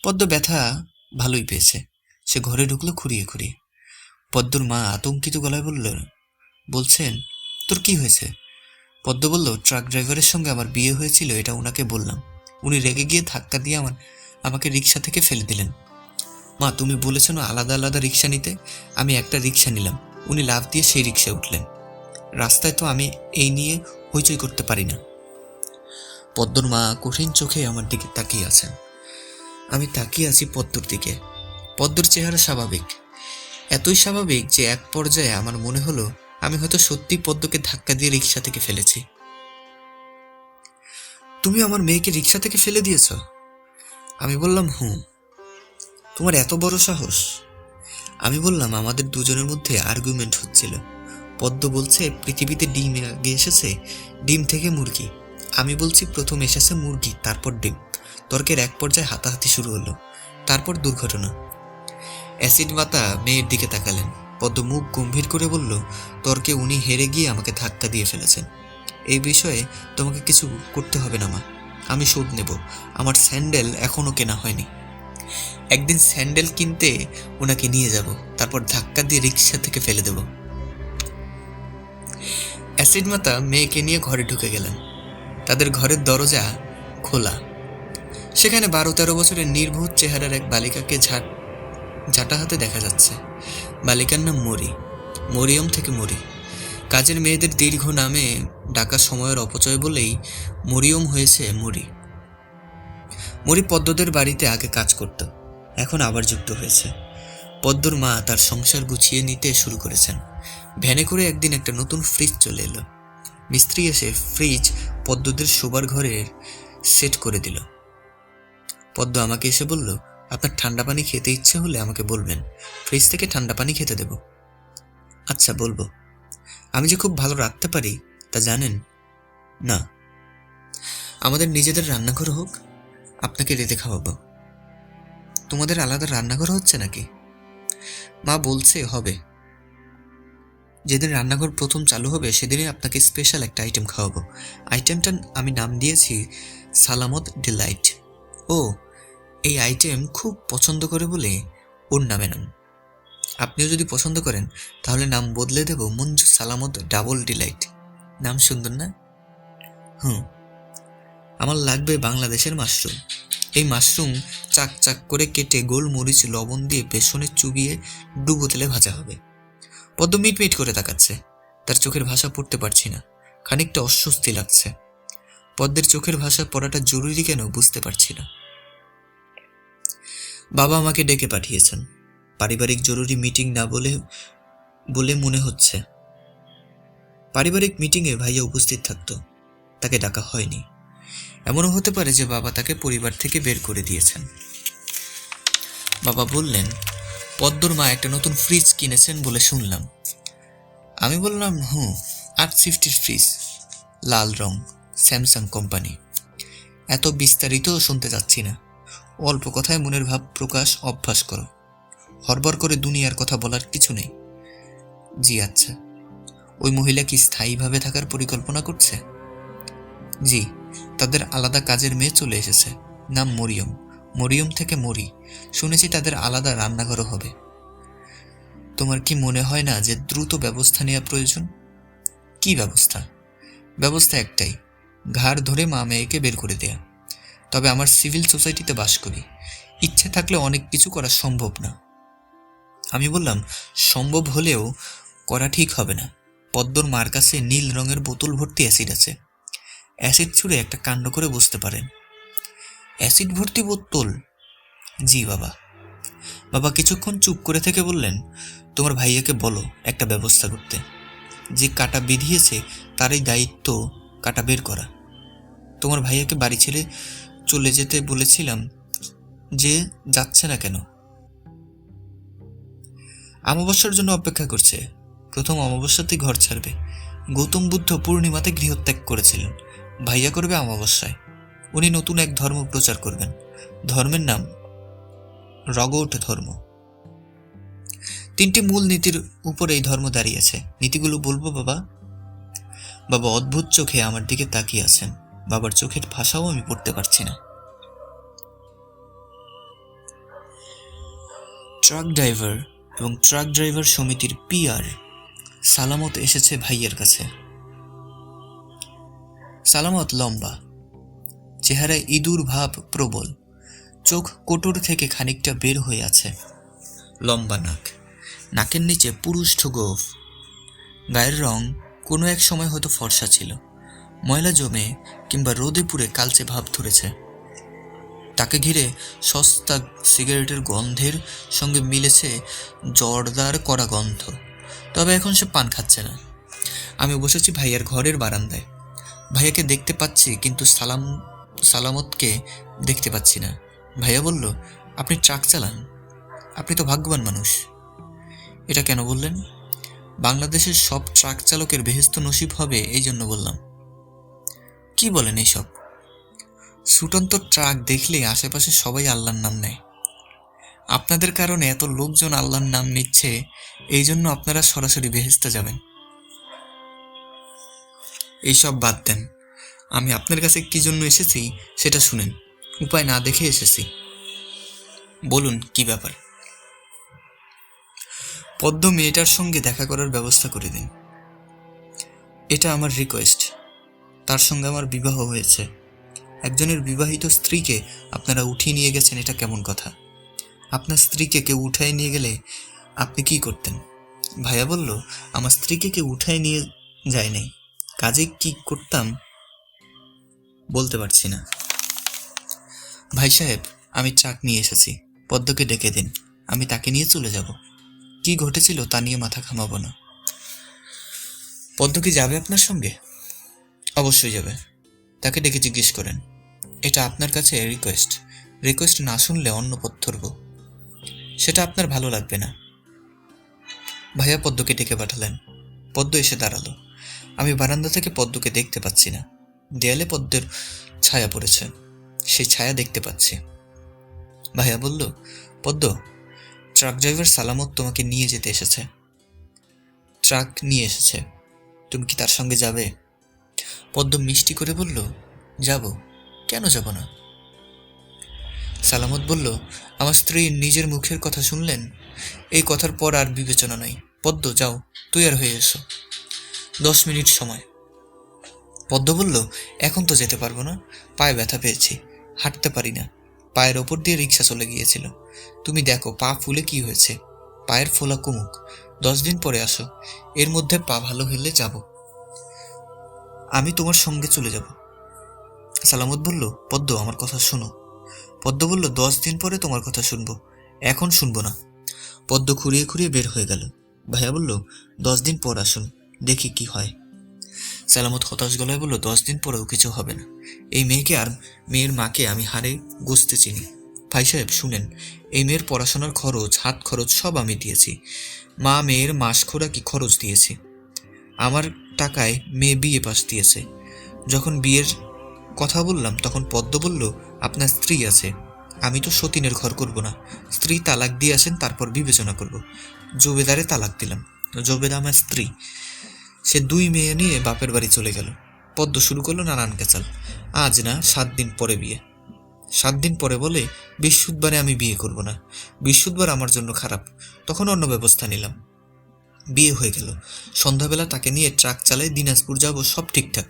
পদ্ম ব্যথা ভালোই পেয়েছে। সে ঘরে ঢুকলো খুঁড়িয়ে খুঁড়িয়ে। পদ্মর মা আতঙ্কিত গলায় বলছেন, তোর কি হয়েছে? পদ্ম বলল, ট্রাক ড্রাইভারের সঙ্গে আমার বিয়ে হয়েছিল, এটা ওনাকে বললাম। উনি রেগে গিয়ে ধাক্কা দিয়ে আমাকে রিক্সা থেকে ফেলে দিলেন। মা, তুমি বলেছ না আলাদা আলাদা রিক্সা নিতে? আমি একটা রিক্সা নিলাম। উনি লাফ দিয়ে সেই রিক্সায় উঠলেন। রাস্তায় তো আমি এই নিয়ে হইচই করতে পারি না। পদ্মর মা কঠিন চোখে আমার দিকে তাকিয়ে আছেন। আমি তাকিয়ে আছি পদ্মর দিকে। পদ্মর চেহারা স্বাভাবিক, এতই স্বাভাবিক যে এক পর্যায়ে আমার মনে হলো আমি হয়তো সত্যি পদ্মকে ধাক্কা দিয়ে রিক্সা থেকে ফেলেছি। তুমি আমার মেয়েকে রিক্সা থেকে ফেলে দিয়েছ? আমি বললাম, হুঁ। তোমার এত বড় সাহস? আমি বললাম, আমাদের দুজনের মধ্যে আর্গুমেন্ট হচ্ছিল। পদ্ম বলছে পৃথিবীতে ডিম আগে এসেছে, ডিম থেকে মুরগি। আমি বলছি প্রথম এসেছে মুরগি, তারপর ডিম। তর্কের এক পর্যায়ে হাতাহাতি শুরু হলো, তারপর দুর্ঘটনা। অ্যাসিড মাতা মেয়ের দিকে তাকালেন। পদ্ম মুখ গম্ভীর করে বলল, তর্কে উনি হেরে গিয়ে আমাকে ধাক্কা দিয়ে ফেলেছেন। এই বিষয়ে তোমাকে কিছু করতে হবে না মা, আমি শোধ নেব। আমার স্যান্ডেল এখনো কেনা হয়নি। একদিন স্যান্ডেল কিনতে ওনাকে নিয়ে যাব, তারপর ধাক্কা দিয়ে রিক্সা থেকে ফেলে দেব। অ্যাসিড মাতা মেয়েকে নিয়ে ঘরে ঢুকে গেলেন। তাদের ঘরের দরজা খোলা। সেখানে 12-13 বছরের নির্বোধ চেহারার এক বালিকাকে ঝাঁটা হাতে দেখা যাচ্ছে। বালিকার নাম মরি, মরিয়ম থেকে মরি। কাজের মেয়েদের দীর্ঘ নামে ডাকা সময়ের অপচয় বলেই মরিয়ম হয়েছে মরি। মরি পদ্মদের বাড়িতে আগে কাজ করত, এখন আবার যুক্ত হয়েছে। পদ্মর মা তার সংসার গুছিয়ে নিতে শুরু করেছেন। ভ্যানে করে একদিন একটা নতুন ফ্রিজ চলে এলো। মিস্ত্রি এসে ফ্রিজ পদ্মদের শোবার ঘরের সেট করে দিল। পদ্ম আমাকে এসে বলল, আপনার ঠান্ডা পানি খেতে ইচ্ছে হলে আমাকে বলবেন, ফ্রিজ থেকে ঠান্ডা পানি খেতে দেব। আচ্ছা বলবো। আমি যে খুব ভালো রাঁধতে পারি তা জানেন? না। আমাদের নিজেদের রান্নাঘর হোক, আপনাকে রেঁধে খাওয়াবো। তোমাদের আলাদা রান্নাঘর হচ্ছে নাকি? মা বলছে হবে। যেদিন রান্নাঘর প্রথম চালু হবে সেদিনই আপনাকে স্পেশাল একটা আইটেম খাওয়াবো। আইটেমটা আমি নাম দিয়েছি সালামত ডিলাইট। ও, এই আইটেম খুব পছন্দ করে বলে ওর নামে নাম। আপনিও যদি পছন্দ করেন তাহলে নাম বদলে দেব মঞ্জু সালামত ডাবল ডিলাইট। নাম সুন্দর না? আমার লাগবে বাংলাদেশের মাশরুম। এই মাশরুম চাক চাক করে কেটে গোলমরিচ লবণ দিয়ে বেসনে চুবিয়ে ডুবো তেলে ভাজা হবে। পদ্ম মিটমিট করে তাকাচ্ছে। তার চোখের ভাষা পড়তে পারছি না, খানিকটা অস্বস্তি লাগছে। পদ্মের চোখের ভাষা পড়াটা জরুরি কেন বুঝতে পারছি না। বাবা আমাকে ডেকে পাঠিয়েছেন, পারিবারিক জরুরি মিটিং না বলে মনে হচ্ছে। পারিবারিক মিটিংয়ে ভাইয়া উপস্থিত থাকতো, তাকে ডাকা হয়নি। এমনও হতে পারে যে বাবা তাকে পরিবার থেকে বের করে দিয়েছেন। বাবা বললেন, পদ্মর মা একটা নতুন ফ্রিজ কিনেছেন বলে শুনলাম। আমি বললাম 850 ফ্রিজ, লাল রং, স্যামসাং কোম্পানি। এত বিস্তারিত শুনতে যাচ্ছি না, অল্প কথায় মনের ভাব প্রকাশ অভ্যাস করো। হরবর করে দুনিয়ার কথা বলার কিছু নেই। জি আচ্ছা। ওই মহিলা কি স্থায়ীভাবে থাকার পরিকল্পনা করছে? জি, তাদের আলাদা কাজের মেয়ে চলে এসেছে, নাম মরিয়ম। মরিয়ম থেকে মরি। শুনেছি তাদের আলাদা রান্নাঘরও হবে। তোমার কি মনে হয় না যে দ্রুত ব্যবস্থা নেওয়া প্রয়োজন? কি ব্যবস্থা? ব্যবস্থা একটাই, ঘাড় ধরে মা মেয়েকে বের করে দেয়া। তবে আমার সিভিল সোসাইটিতে বাস করি, ইচ্ছে থাকলে অনেক কিছু করা সম্ভব না। আমি বললাম, সম্ভব হলেও করা ঠিক হবে না। পদ্মর মার কাছে নীল রঙের বোতল ভর্তি অ্যাসিড আছে। অ্যাসিড ছুঁড়ে একটা কাণ্ড করে বসতে পারেন। অ্যাসিড ভর্তি বোতল? জি বাবা। বাবা কিছুক্ষণ চুপ করে থেকে বললেন, তোমার ভাইয়াকে বলো একটা ব্যবস্থা করতে। যে কাটা বিধিয়েছে তারই দায়িত্ব কাটা বের করা। তোমার ভাইয়াকে বাড়ি ছেড়ে চলে যেতে বলেছিলাম, যে যাচ্ছে না কেন? অমাবস্যার জন্য অপেক্ষা করছে। প্রথম অমাবস্যাতেই ঘর ছাড়বে। গৌতম বুদ্ধ পূর্ণিমাতে গৃহত্যাগ করেছিলেন, ভাইয়া করবে অমাবস্যায়। উনি নতুন এক ধর্ম প্রচার করবেন। ধর্মের নাম রগট ধর্ম। 3টি মূল নীতির উপর এই ধর্ম দাঁড়িয়েছে। নীতিগুলো বলবো বাবা? বাবা অদ্ভুত চোখে আমার দিকে তাকিয়ে আছেন। বাবার চোখের ভাষাও আমি পড়তে পারছি না। ট্রাক ড্রাইভার এবং ট্রাক ড্রাইভার সমিতির পিআর সালামত এসেছে ভাইয়ের কাছে। সালামত লম্বা, চেহারায় ইঁদুর ভাব প্রবল, চোখ কোটর থেকে খানিকটা বের হয়ে আছে, লম্বা নাক, নাকের নিচে পুরুষ্ঠ গোঁফ। গায়ের রং কোনো এক সময় হয়তো ফর্সা ছিল, ময়লা জমে কিংবা রোদে পুড়ে কালচে ভাব ধরেছে। তাকে ঘিরে সস্তা সিগারেটের গন্ধের সঙ্গে মিলেছে জর্দার কড়া গন্ধ। তবে এখন সে পান খাচ্ছে না। আমি বসেছি ভাইয়ার ঘরের বারান্দায়। ভাইয়াকে দেখতে পাচ্ছি কিন্তু সালামতকে দেখতে পাচ্ছি না। ভাইয়া বলল, আপনি ট্রাক চালান? আপনি তো ভাগ্যবান মানুষ। এটা কেন বললেন? বাংলাদেশের সব ট্রাক চালকের বেহেশত নসিব হবে এই জন্য বললাম। কি বলেন এইসব? ছুটন্ত ট্রাক দেখলে আশেপাশে সবাই আল্লাহর নাম নেয়। আপনাদের কারণে এত লোকজন আল্লাহর নাম নিচ্ছে, এই জন্য আপনারা সরাসরি বেহেশতে যাবেন। এইসব বাদ দেন, আমি আপনার কাছে কি জন্য এসেছি সেটা শুনেন। উপায় না দেখে এসেছি। বলুন কি ব্যাপার? পদ্ম মেয়েটার সঙ্গে দেখা করার ব্যবস্থা করে দিন। এটা আমার রিকোয়েস্ট। তার সঙ্গে আমার বিবাহ হয়েছে। একজনের বিবাহিত স্ত্রীকে আপনারা উঠিয়ে নিয়ে গেছেন, এটা কেমন কথা? আপনার স্ত্রীকে কেউ উঠায় নিয়ে গেলে আপনি কি করতেন? ভাইয়া বলল, আমার স্ত্রীকে কেউ উঠায় নিয়ে যায় নাই, কাজে কি করতাম বলতে পারছি না। ভাই সাহেব, আমি ট্রাক নিয়ে এসেছি, পদ্মকে ডেকে দিন, আমি তাকে নিয়ে চলে যাব। কি ঘটেছিল তা নিয়ে মাথা ঘামাবো না। পদ্ম কি যাবে আপনার সঙ্গে? অবশ্যই যাবে। তাকে ডেকে জিজ্ঞেস করেন। এটা আপনার কাছে রিকোয়েস্ট। রিকোয়েস্ট না শুনলে অন্য পথ ধরব। সেটা আপনার ভালো লাগবে না। ভাইয়া পদ্মকে ডেকে পাঠালেন। পদ্ম এসে দাঁড়ালো। আমি বারান্দা থেকে পদ্মকে দেখতে পাচ্ছি না। দেয়ালে পদ্মের ছায়া পড়েছে, সেই ছায়া দেখতে পাচ্ছি। ভাইয়া বলল, পদ্ম, ট্রাক ড্রাইভার সালামত তোমাকে নিয়ে যেতে এসেছে। ট্রাক নিয়ে এসেছে, তুমি কি তার সঙ্গে যাবে? পদ্ম মিষ্টি করে বলল, যাব, কেন যাব না? সালামত বলল, আমার স্ত্রীর নিজের মুখের কথা শুনলেন, এই কথার পর আর বিবেচনা নাই। পদ্ম যাও, তৈয়ার হয়ে এসো, 10 মিনিট সময়। পদ্ম বলল, এখন তো যেতে পারবো না, পায়ে ব্যথা পেয়েছি, হাঁটতে পারি না। পায়ের ওপর দিয়ে রিক্সা চলে গিয়েছিল। তুমি দেখো পা ফুলে কি হয়েছে, পায়ের ফোলা কুমুক। 10 দিন পরে আসো, এর মধ্যে পা ভালো হলে যাব, আমি তোমার সঙ্গে চলে যাব। সালামত বলল, পদ্ম আমার কথা শোনো। পদ্ম বলল, 10 দিন পরে তোমার কথা শুনবো, এখন শুনবো না। পদ্ম খুঁড়িয়ে খুঁড়িয়ে বের হয়ে গেল। ভাইয়া বলল, 10 দিন পর আসুন, দেখি কি হয়। সালামত হতাশ গলায় বলল, 10 দিন পরেও কিছু হবে না। এই মেয়েকে আর মেয়ের মাকে আমি হারে গুছতে চিনি। ভাই সাহেব শুনেন, এই মেয়ের পড়াশোনার খরচ, হাত খরচ সব আমি দিয়েছি। মা মেয়ের মাস খোরাকি খরচ দিয়েছি। আমার টাকায় মেয়ে বিএ পাস দিয়েছে। যখন বিয়ের কথা বললাম তখন পদ্ম বলল, আপনার স্ত্রী আছে, আমি তো সতীনের ঘর করব না। স্ত্রী তালাক দিয়ে আসেন, তারপর বিবেচনা করব। জবেদারে তালাক দিলাম। জবেদা আমার স্ত্রী। সে 2 মেয়ে নিয়ে বাপের বাড়ি চলে গেল। পদ্ম শুরু করলো নানান কেচাল। আজ না 7 দিন পরে বিয়ে। 7 দিন পরে বলে, বৃহস্পতিবারে আমি বিয়ে করব না, বৃহস্পতিবার আমার জন্য খারাপ। তখন অন্য ব্যবস্থা নিলাম। বিয়ে হয়ে গেল। সন্ধ্যাবেলা তাকে নিয়ে ট্রাক চালাই, দিনাজপুর যাব, সব ঠিকঠাক।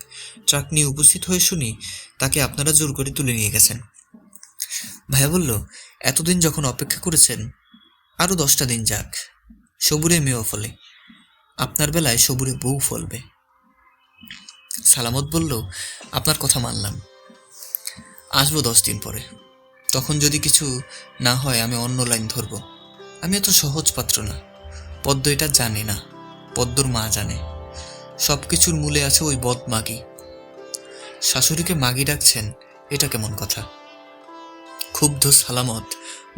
ট্রাক নিয়ে উপস্থিত হয়ে শুনি তাকে আপনারা জোর করে তুলে নিয়ে গেছেন। ভাইয়া বলল, এতদিন যখন অপেক্ষা করেছেন, আরো 10টা দিন যাক, সবুরে মেয়েও ফলে, আপনার বেলায় সবুরে বউ ফলবে। সালামত বলল, আপনার কথা মানলাম, আসবো 10 দিন পরে। তখন যদি কিছু না হয় আমি অন্য লাইন ধরব। আমি এত সহজ পাত্র না। পদ্ম এটা জানে না, পদ্মর মা জানে। সব কিছুর মূলে আছে ওই বদ মাগি। শাশুড়িকে মাগি ডাকছেন, এটা কেমন কথা? ক্ষুব্ধ সালামত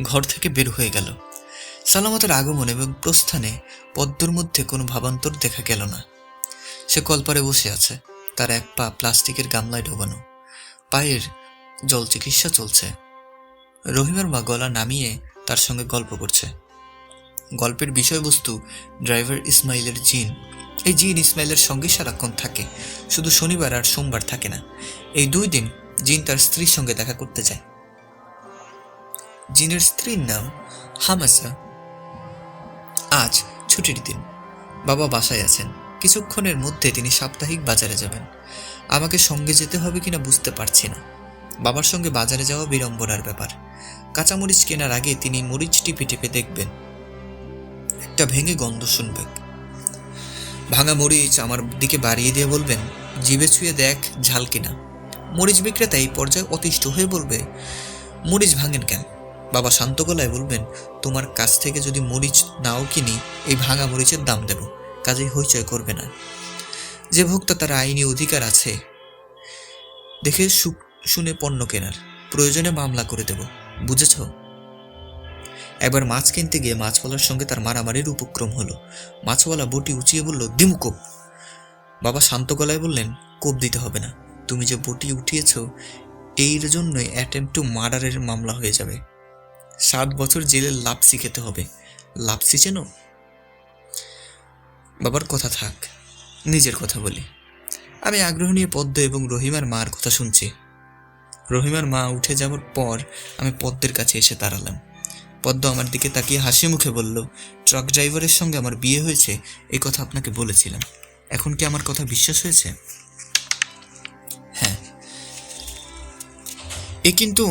ঘর থেকে বের হয়ে গেল। সালামতের আগমন এবং প্রস্থানে পদ্মর মধ্যে কোনো ভাবান্তর দেখা গেল না। সে কলপারে বসে আছে, তার এক পা প্লাস্টিকের গামলায় ঢোকানো, পায়ের জল চিকিৎসা চলছে। রহিমের মা গলা নামিয়ে তার সঙ্গে গল্প করছে। গল্পের বিষয়বস্তু ড্রাইভার ইসমাইলের জিন। এই জিন ইসমাইলের সঙ্গে সারাক্ষণ থাকে, শুধু শনিবার আর সোমবার থাকে না। এই 2 দিন জিন তার স্ত্রীর সঙ্গে দেখা করতে যায়। জিনের স্ত্রীর নাম হামাসা। আজ ছুটির দিন, বাবা বাসায় আছেন। কিছুক্ষণের মধ্যে তিনি সাপ্তাহিক বাজারে যাবেন। আমাকে সঙ্গে যেতে হবে কিনা বুঝতে পারছি না। বাবার সঙ্গে বাজারে যাওয়া বিড়ম্বনার ব্যাপার। কাঁচামরিচ কেনার আগে তিনি মরিচ টিপে টিপে দেখবেন, একটা ভেঙে গন্ধ শুনবেন। ভাঙা মরিচ আমার দিকে বাড়িয়ে দিয়ে বলবেন, জিভে ছুঁয়ে দেখ ঝাল কিনা। মরিচ বিক্রেতা এই পর্যায়ে অতিষ্ঠ হয়ে বলবে, মরিচ ভাঙেন কেন? বাবা শান্ত গলায় বলবেন, তোমার কাছ থেকে যদি মরিচ নাও কিনি, এই ভাঙা মরিচের দাম দেব, কাজেই হইচয় করবে না। যে ভোক্তা, তার আইনি অধিকার আছে দেখে শুনে পণ্য কেনার, প্রয়োজনে মামলা করে দেব, বুঝেছ? একবার মাছ কিনতে গিয়ে মাছওয়ালার সঙ্গে তার মারামারির উপক্রম হলো। মাছওয়ালা বটি উঁচিয়ে বলল, দিমু কোপ। বাবা শান্ত গলায় বললেন, কোপ দিতে হবে না, তুমি যে বটি উঠিয়েছ এর জন্যই অ্যাটেম্প টু মার্ডারের মামলা হয়ে যাবে। 7 বছর জেলের লাপসি খেতে হবে। লাপসি চেনো? বাবার কথা থাক, নিজের কথা বলি। আমি আগ্রহ নিয়ে পদ্ম এবং রহিমার মার কথা শুনছি। রহিমার মা উঠে যাওয়ার পর আমি পদ্মের কাছে এসে দাঁড়ালাম। পদ্ম আমার দিকে তাকিয়ে হাসি মুখে বলল, ট্রাক ড্রাইভারের সঙ্গে আমার বিয়ে হয়েছে, এই কথা আপনাকে বলেছিলাম। এখন কি আমার কথা বিশ্বাস হয়েছে? হ্যাঁ। এ কিন্তু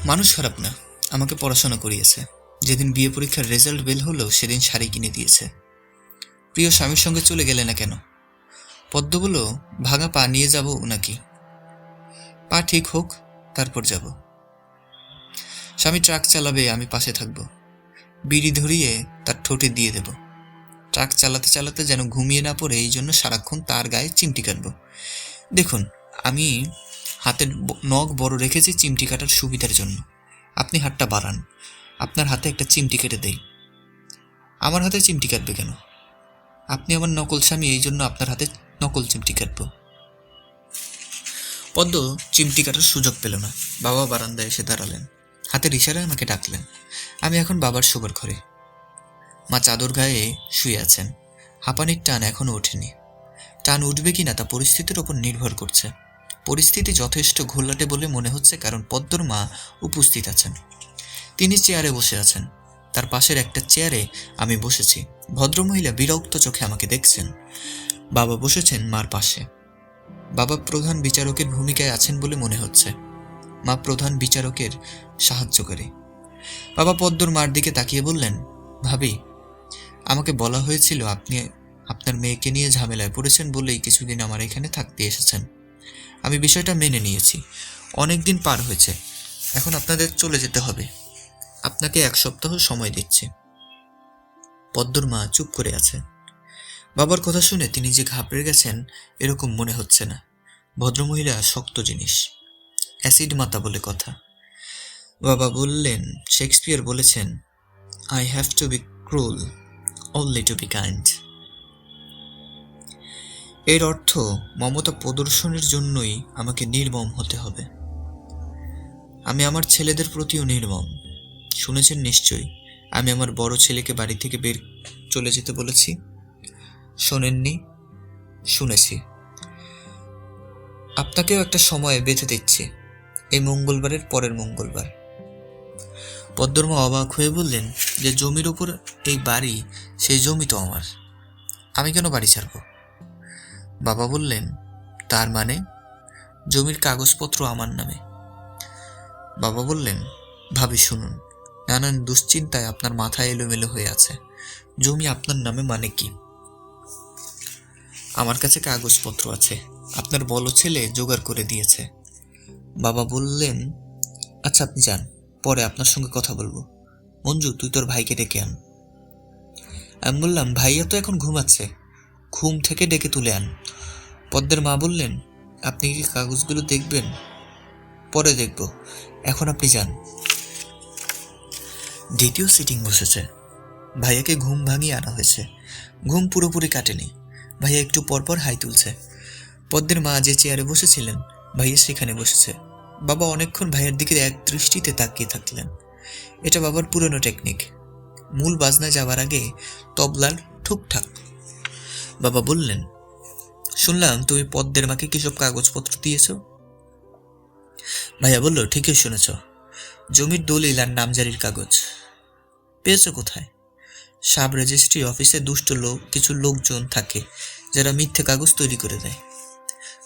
মানুষ খারাপ না, আমাকে পড়াশোনা করিয়েছে। যেদিন বিয়ে পরীক্ষার রেজাল্ট বের হলো সেদিন শাড়ি কিনে দিয়েছে। প্রিয় স্বামীর সঙ্গে চলে গেলে না কেন? পদ্ম বলল, ভাঙা পা নিয়ে যাব নাকি? পা ঠিক হোক, তারপর যাব। স্বামী ট্রাক চালাবে, আমি পাশে থাকব। বিড়ি ধরিয়ে তার ঠোঁটে দিয়ে দেব। ট্রাক চালাতে চালাতে যেন ঘুমিয়ে না পড়ে, এই জন্য সারাক্ষণ তার গায়ে চিমটি কাটব। দেখুন, আমি হাতের নখ বড় রেখেছি চিমটি কাটার সুবিধার জন্য। আপনি হাতটা বাড়ান, আপনার হাতে একটা চিমটি কেটে দেই। আমার হাতে চিমটি কাটবে কেন? আপনি আমার নকল স্বামী, এই জন্য আপনার হাতে নকল চিমটি কাটব। পদ্ম চিমটি কাটার সুযোগ পেল না। বাবা বারান্দায় এসে দাঁড়ালেন, হাতের ইশারায় আমাকে ডাকলেন। আমি এখন বাবার শোবার ঘরে। মা চাদর গায়ে শুয়ে আছেন। হাঁপানির টান এখনো ওঠেনি। টান উঠবে কিনা তা পরিস্থিতির ওপর নির্ভর করছে। পরিস্থিতি যথেষ্ট ঘোলাটে বলে মনে হচ্ছে, কারণ পদ্মর মা উপস্থিত আছেন। তিনি চেয়ারে বসে আছেন। তার পাশের একটা চেয়ারে আমি বসেছি। ভদ্রমহিলা বিরক্ত চোখে আমাকে দেখছেন। বাবা বসেছেন মার পাশে। বাবা প্রধান বিচারকের ভূমিকায় আছেন বলে মনে হচ্ছে। মা প্রধান বিচারকের সাহায্যকারী। বাবা পদ্মর মার দিকে তাকিয়ে বললেন, ভাবি, আমাকে বলা হয়েছিল আপনি আপনার মেয়েকে নিয়ে ঝামেলায় পড়েছেন বলেই কিছুদিন আমার এখানে থাকতে এসেছেন। আমি বিষয়টা মেনে নিয়েছি। অনেক দিন পার হয়েছে, এখন আপনাদের চলে যেতে হবে। আপনাকে 1 সপ্তাহ সময় দিচ্ছি। পদ্মর মা চুপ করে আছে। বাবার কথা শুনে তিনি যে ঘাবড়ে গেছেন এরকম মনে হচ্ছে না। ভদ্রমহিলা শক্ত জিনিস, অ্যাসিড মাতা বলে কথা। বাবা বললেন, শেক্সপিয়ার বলেছেন, I have to be cruel only to be kind. এর অর্থ মমতা প্রদর্শনের জন্যই আমাকে নির্মম হতে হবে। আমি আমার ছেলেদের প্রতিও নির্মম। শুনেছেন নিশ্চয়ই, আমি আমার বড় ছেলেকে বাড়ি থেকে চলে যেতে বলেছি। শোনেননি? শুনেছি। আপনাকেও একটা সময় বেঁধে দিচ্ছি, এই মঙ্গলবারের পরের মঙ্গলবার। পদ্মর্মা অবাক হয়ে বললেন, যে জমির উপর এই বাড়ি, সেই জমি তো আমার, আমি কেন বাড়ি ছাড়ব? বাবা বললেন, তার মানে জমির কাগজপত্র আমার নামে। বাবা বললেন, ভাবি শুনুন, নানান দুশ্চিন্তায় আপনার মাথা এলোমেলো হয়ে আছে। জমি আপনার নামে মানে কি? আমার কাছে কাগজপত্র আছে, আপনার বড় ছেলে জোগাড় করে দিয়েছে। বাবা বললেন, আচ্ছা আপনি যান, পরে আপনার সঙ্গে কথা বলবো। মঞ্জু, তুই তোর ভাইকে ডেকে আন। আমি বললাম, ভাইয়া তো এখন ঘুমাচ্ছে, ঘুম থেকে ডেকে তুলে আন। পদ্মের মা বললেন, আপনি কি কাগজগুলো দেখবেন? পরে দেখব, এখন আপনি যান। দ্বিতীয় সিটিং বসেছে। ভাইয়াকে ঘুম ভাঙিয়ে আনা হয়েছে। ঘুম পুরোপুরি কাটেনি। ভাইয়া একটু পরপর হাই তুলছে। পদ্মের মা যে চেয়ারে বসেছিলেন, ভাইয়া সেখানে বসেছে। বাবা অনেকক্ষণ ভাইয়ের দিকে এক দৃষ্টিতে তাকিয়ে থাকলেন। এটা বাবার পুরনো টেকনিক। মূল বাজনায় যাওয়ার আগে তবলার ঠুকঠাক। বাবা বললেন, শুনলাম তুমি পদ্মের মাকে কিসব কাগজপত্র দিয়েছ? ভাইয়া বলল, ঠিকই শুনেছ, জমির দলিল আর নামজারির কাগজ। পেয়েছ কোথায়? সাব রেজিস্ট্রি অফিসে দুষ্ট কিছু লোকজন থাকে যারা মিথ্যে কাগজ তৈরি করে দেয়।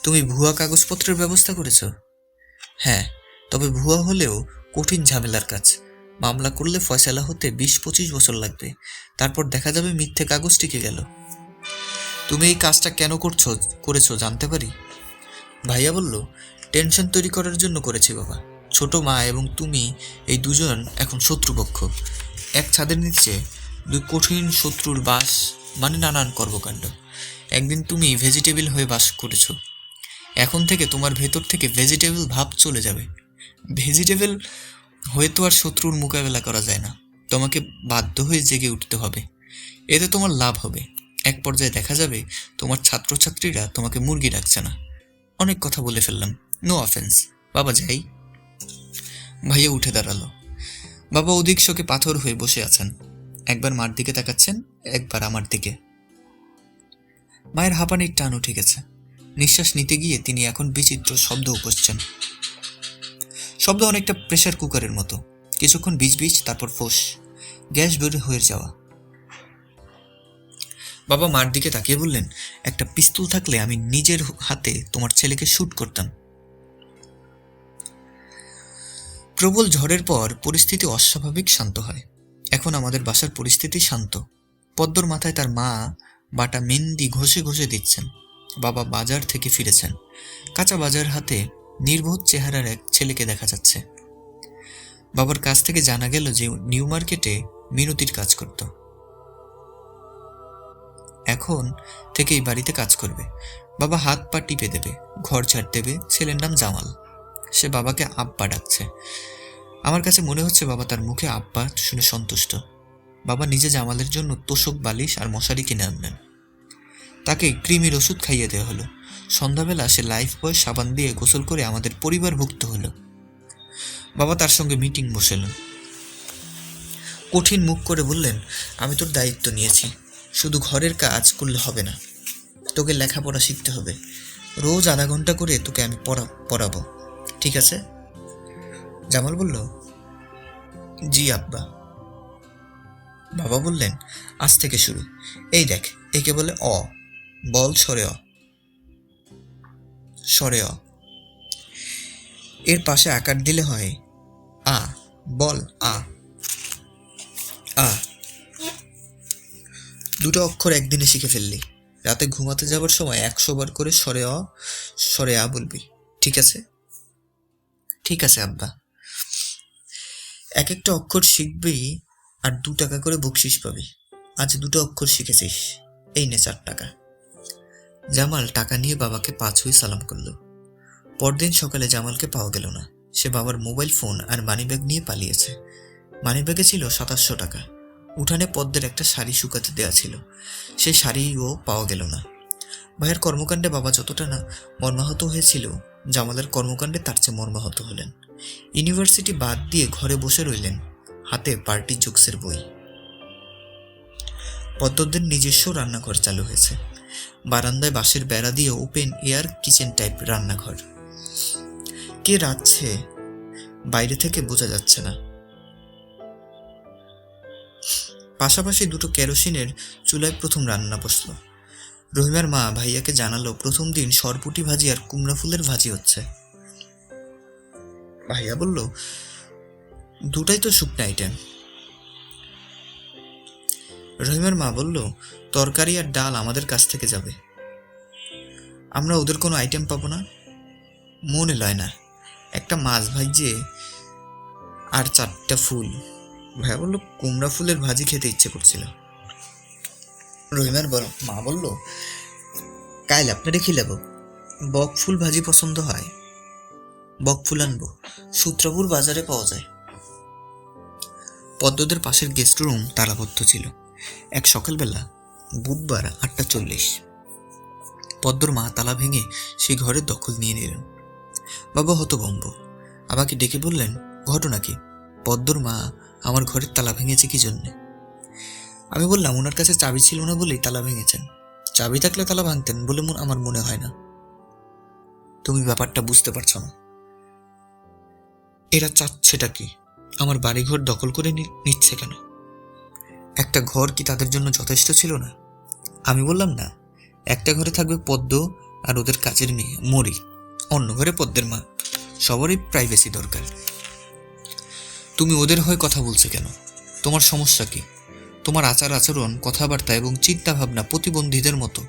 তুমি ভুয়া কাগজপত্রের ব্যবস্থা করেছ? হ্যাঁ, তবে ভুয়া হলেও কঠিন ঝামেলার কাজ। মামলা করলে ফয়সালা হতে 20-25 বছর লাগবে, তারপর দেখা যাবে মিথ্যে কাগজ টিকে গেল। তুমি এই কাজটা কেন করেছো জানতে পারি? ভাইয়া বলল, টেনশন তৈরি করার জন্য করেছি বাবা। ছোট মা এবং তুমি এই দুজন এখন শত্রুপক্ষ। এক ছাদের নিচে দুই কঠিন শত্রুর বাস, মানে নানান কর্মকাণ্ড। একদিন তুমি ভেজিটেবল হয়ে বাস করেছো, এখন থেকে তোমার ভেতর থেকে ভেজিটেবল ভাব চলে যাবে। ভেজিটেবল হয়ে তো আর শত্রুর মোকাবেলা করা যায় না, তোমাকে বাধ্য হয়ে জেগে উঠতে হবে। এতে তোমার লাভ হবে। এক পর্যায়ে দেখা যাবে তোমার ছাত্রছাত্রীরা তোমাকে মুরগি ডাকছে না। অনেক কথা বলে ফেললাম, নো অফেন্স। বাবা যাই। ভাইয়া উঠে দাঁড়ালো। বাবা অধিক শোকে পাথর হয়ে বসে আছেন, একবার মার দিকে তাকাচ্ছেন, একবার আমার দিকে। মায়ের হাঁপানির টান উঠে গেছে। নিঃশ্বাস নিতে গিয়ে তিনি এখন বিচিত্র শব্দ উপসছেন। শব্দ অনেকটা প্রেসার কুকারের মতো, কিছুক্ষণ বিজ, তারপর ফোঁস, গ্যাস বের হয়ে যাওয়া। বাবা মার দিকে তাকিয়ে বললেন, একটা পিস্তল থাকলে আমি নিজের হাতে তোমার ছেলেকে শুট করতাম। প্রবল ঝড়ের পর পরিস্থিতি অস্বাভাবিক শান্ত হয়। এখন আমাদের বাসার পরিস্থিতি শান্ত। পদ্মর মাথায় তার মা বাটা মেহেন্দি ঘষে ঘষে দিচ্ছেন। বাবা বাজার থেকে ফিরেছেন। কাঁচা বাজার হাতে নির্বোধ চেহারার এক ছেলেকে দেখা যাচ্ছে। বাবার কাছ থেকে জানা গেল যে নিউ মার্কেটে মিনতির কাজ করত। এখন থেকেই বাড়িতে কাজ করবে। বাবা হাত পা টিপে দেবে, ঘর ঝাড় দেবে। ছেলের নাম জামাল। সে বাবাকে আব্বা ডাকছে। আমার কাছে মনে হচ্ছে বাবা তার মুখে আব্বা শুনে সন্তুষ্ট। বাবা নিজে জামালের জন্য তোষক, বালিশ আর মশারি কিনে আনলেন। তাকে কৃমির ওষুধ খাইয়ে দেওয়া হলো। সন্ধ্যাবেলা সে লাইফ বয় সাবান দিয়ে গোসল করে আমাদের পরিবারভুক্ত হলো। বাবা তার সঙ্গে মিটিং বসালেন। কঠিন মুখ করে বললেন, আমি তোর দায়িত্ব নিয়েছি, শুধু ঘরের কাজ করলে হবে না, তোকে লেখাপড়া শিখতে হবে। রোজ আধা ঘন্টা করে তোকে আমি পড়াবো, ঠিক আছে? জামাল বলল, জি আব্বা। বাবা বললেন, আজ থেকে শুরু। এই দেখ, একে বলে অ, বল সরে অ, সরে অ। এর পাশে আকার দিলে হয় আ, বল আ, আ। দুটো অক্ষর একদিনে শিখে ফেললি। রাতে ঘুমাতে যাবার সময় 100 বার করে সরে অ, সরে আ বলবি, ঠিক আছে? ঠিক আছে আব্বা। এক একটা অক্ষর শিখবি আর 2 টাকা করে বকশিস পাবি। আজ 2টো অক্ষর শিখেছিস, এই নে 4 টাকা। জামাল টাকা নিয়ে বাবাকে 5 হয়ে সালাম করল। পরদিন সকালে জামালকে পাওয়া গেল না। সে বাবার মোবাইল ফোন আর মানিব্যাগ নিয়ে পালিয়েছে। মানিব্যাগে ছিল 2700 টাকা। উঠানে পদ্মের একটা শাড়ি শুকাতে দেওয়া ছিল, সেই শাড়িও পাওয়া গেল না। ভাইয়ের কর্মকাণ্ডে বাবা যতটা না মর্মাহত হয়েছিল, জামালের কর্মকাণ্ডে তার চেয়ে মর্মাহত হলেন। ইউনিভার্সিটি বাদ দিয়ে ঘরে বসে রইলেন, হাতে পার্টি জোকসের বই। পদ্মদের নিজস্ব রান্নাঘর চালু হয়েছে। বারান্দায় বাঁশের বেড়া দিয়ে ওপেন এয়ার কিচেন টাইপ রান্নাঘর। কে রাঁধছে বাইরে থেকে বোঝা যাচ্ছে না। পাশাপাশি 2টো কেরোসিনের চুলায় প্রথম রান্না বসলো। রহিমার মা ভাইয়াকে জানালো প্রথম দিন সরপুটি ভাজি আর কুমড়া ফুলের ভাজি হচ্ছে। ভাইয়া বলল, দুটাই তো শুকনো আইটেম। রহিমার মা বলল, তরকারি আর ডাল আমাদের কাছ থেকে যাবে, আমরা ওদের কোনো আইটেম পাবো না। মনে লয় না, একটা মাছ ভাজিয়ে আর 4টা ফুল। ভাইয়া বলল, কুমড়া ফুলের ভাজি খেতে ইচ্ছে করছিল। রহিমার মা বলল, কাইল আপনারে খিলাবো, বক ফুল ভাজি পছন্দ হয়, বক ফুল আনবো, সূত্রাপুর বাজারে পাওয়া যায়। পদ্মদের পাশের গেস্ট রুম তালাবদ্ধ ছিল। এক সকালবেলা, বুধবার 8টা 40, পদ্মর মা তালা ভেঙে সেই ঘরের দখল নিয়ে নিলেন। বাবা হতভম্ব। আমাকে ডেকে বললেন, ঘটনা কি? পদ্মর মা আমার ঘরের তালা ভেঙেছে কি জন্যে? আমি বললাম, ওনার কাছে চাবি ছিল না বলেই তালা ভেঙেছেন, চাবি থাকলে তালা ভাঙতেন বলে আমার মনে হয় না। তুমি ব্যাপারটা বুঝতে পারছো না। এরা চাচ্ছেটা কি? আমার বাড়িঘর দখল করে নিচ্ছে কেন? একটা ঘর কি তাদের জন্য যথেষ্ট ছিল না? আমি বললাম, না, একটা ঘরে থাকবে পদ্ম আর ওদের কাজের মেয়ে মরি, অন্য ঘরে পদ্মের মা। সবারই প্রাইভেসি দরকার। তুমি ওদের হয়ে কথা বলছো কেন? তোমার সমস্যা কি? তোমার আচার আচরণ, কথাবার্তা এবং চিন্তা ভাবনা প্রতিবন্ধীদের মতো,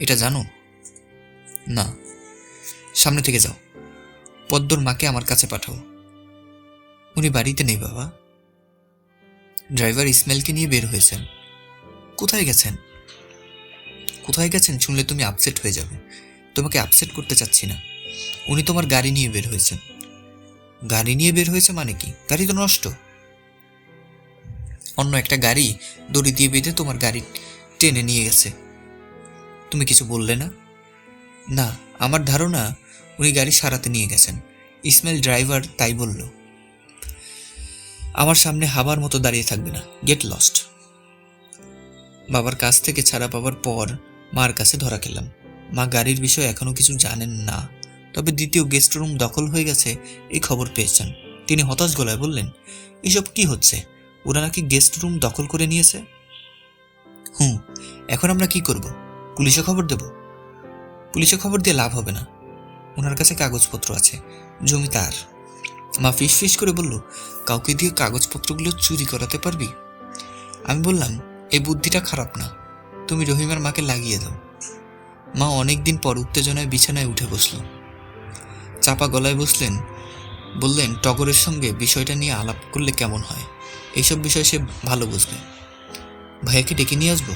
এটা জানো না? সামনে থেকে যাও। পদ্মর মাকে আমার কাছে পাঠাও। উনি বাড়িতে নেই বাবা। ড্রাইভার ইসমাইলকে নিয়ে বের হয়েছেন। কোথায় গেছেন? কোথায় গেছেন শুনলে তুমি আপসেট হয়ে যাবে। তোমাকে আপসেট করতে চাচ্ছি না। উনি তোমার গাড়ি নিয়ে বের হয়েছেন। গাড়ি নিয়ে বের হয়েছে মানে কি? গাড়ি তো নষ্ট। অন্য একটা গাড়ি দড়ি দিয়ে বেঁধে তোমার গাড়ি টেনে নিয়ে গেছে। তুমি কিছু বললে না? না, আমার ধারণা উনি গাড়ি সারাতে নিয়ে গেছেন। ইসমাইল ড্রাইভার তাই বলল। আমার সামনে হাবার মতো দাঁড়িয়ে থাকবে না, গেট লস্ট। বাবার কাছ থেকে ছাড়া পাওয়ার পর মার কাছে ধরা খেলাম। মা গাড়ির বিষয়ে এখনো কিছু জানেন না, তবে দ্বিতীয় গেস্ট রুম দখল হয়ে গেছে এই খবর পেয়েছেন। তিনি হতাশ গলায় বললেন, এসব কি হচ্ছে? ওরা নাকি গেস্ট রুম দখল করে নিয়েছে। এখন আমরা কি করব? পুলিশে খবর দেব? পুলিশে খবর দিয়ে লাভ হবে না, ওনার কাছে কাগজপত্র আছে, জমি তার। মা ফিস ফিস করে বলল, কাউকে দিয়ে কাগজপত্রগুলো চুরি করাতে পারবি? আমি বললাম, এই বুদ্ধিটা খারাপ না, তুমি রহিমার মাকে লাগিয়ে দাও। মা অনেকদিন পর উত্তেজনায় বিছানায় উঠে বসল, চাপা গলায় বললেন, টগরের সঙ্গে বিষয়টা নিয়ে আলাপ করলে কেমন হয়? এইসব বিষয় সে ভালো বুঝবে। ভাইয়াকে ডেকে নিয়ে আসবো?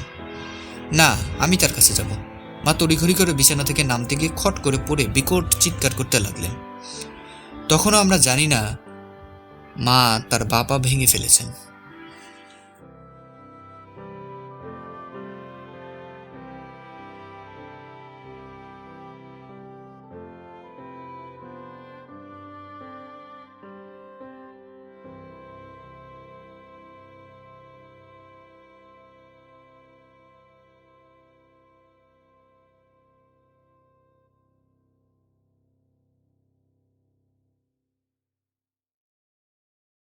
না, আমি তার কাছে যাব। মা তড়িঘড়ি করে বিছানা থেকে নামতে গিয়ে খট করে পড়ে বিকট চিৎকার করতে লাগলেন। তখনও আমরা জানি না মা তার বাবা ভেঙে ফেলেছেন।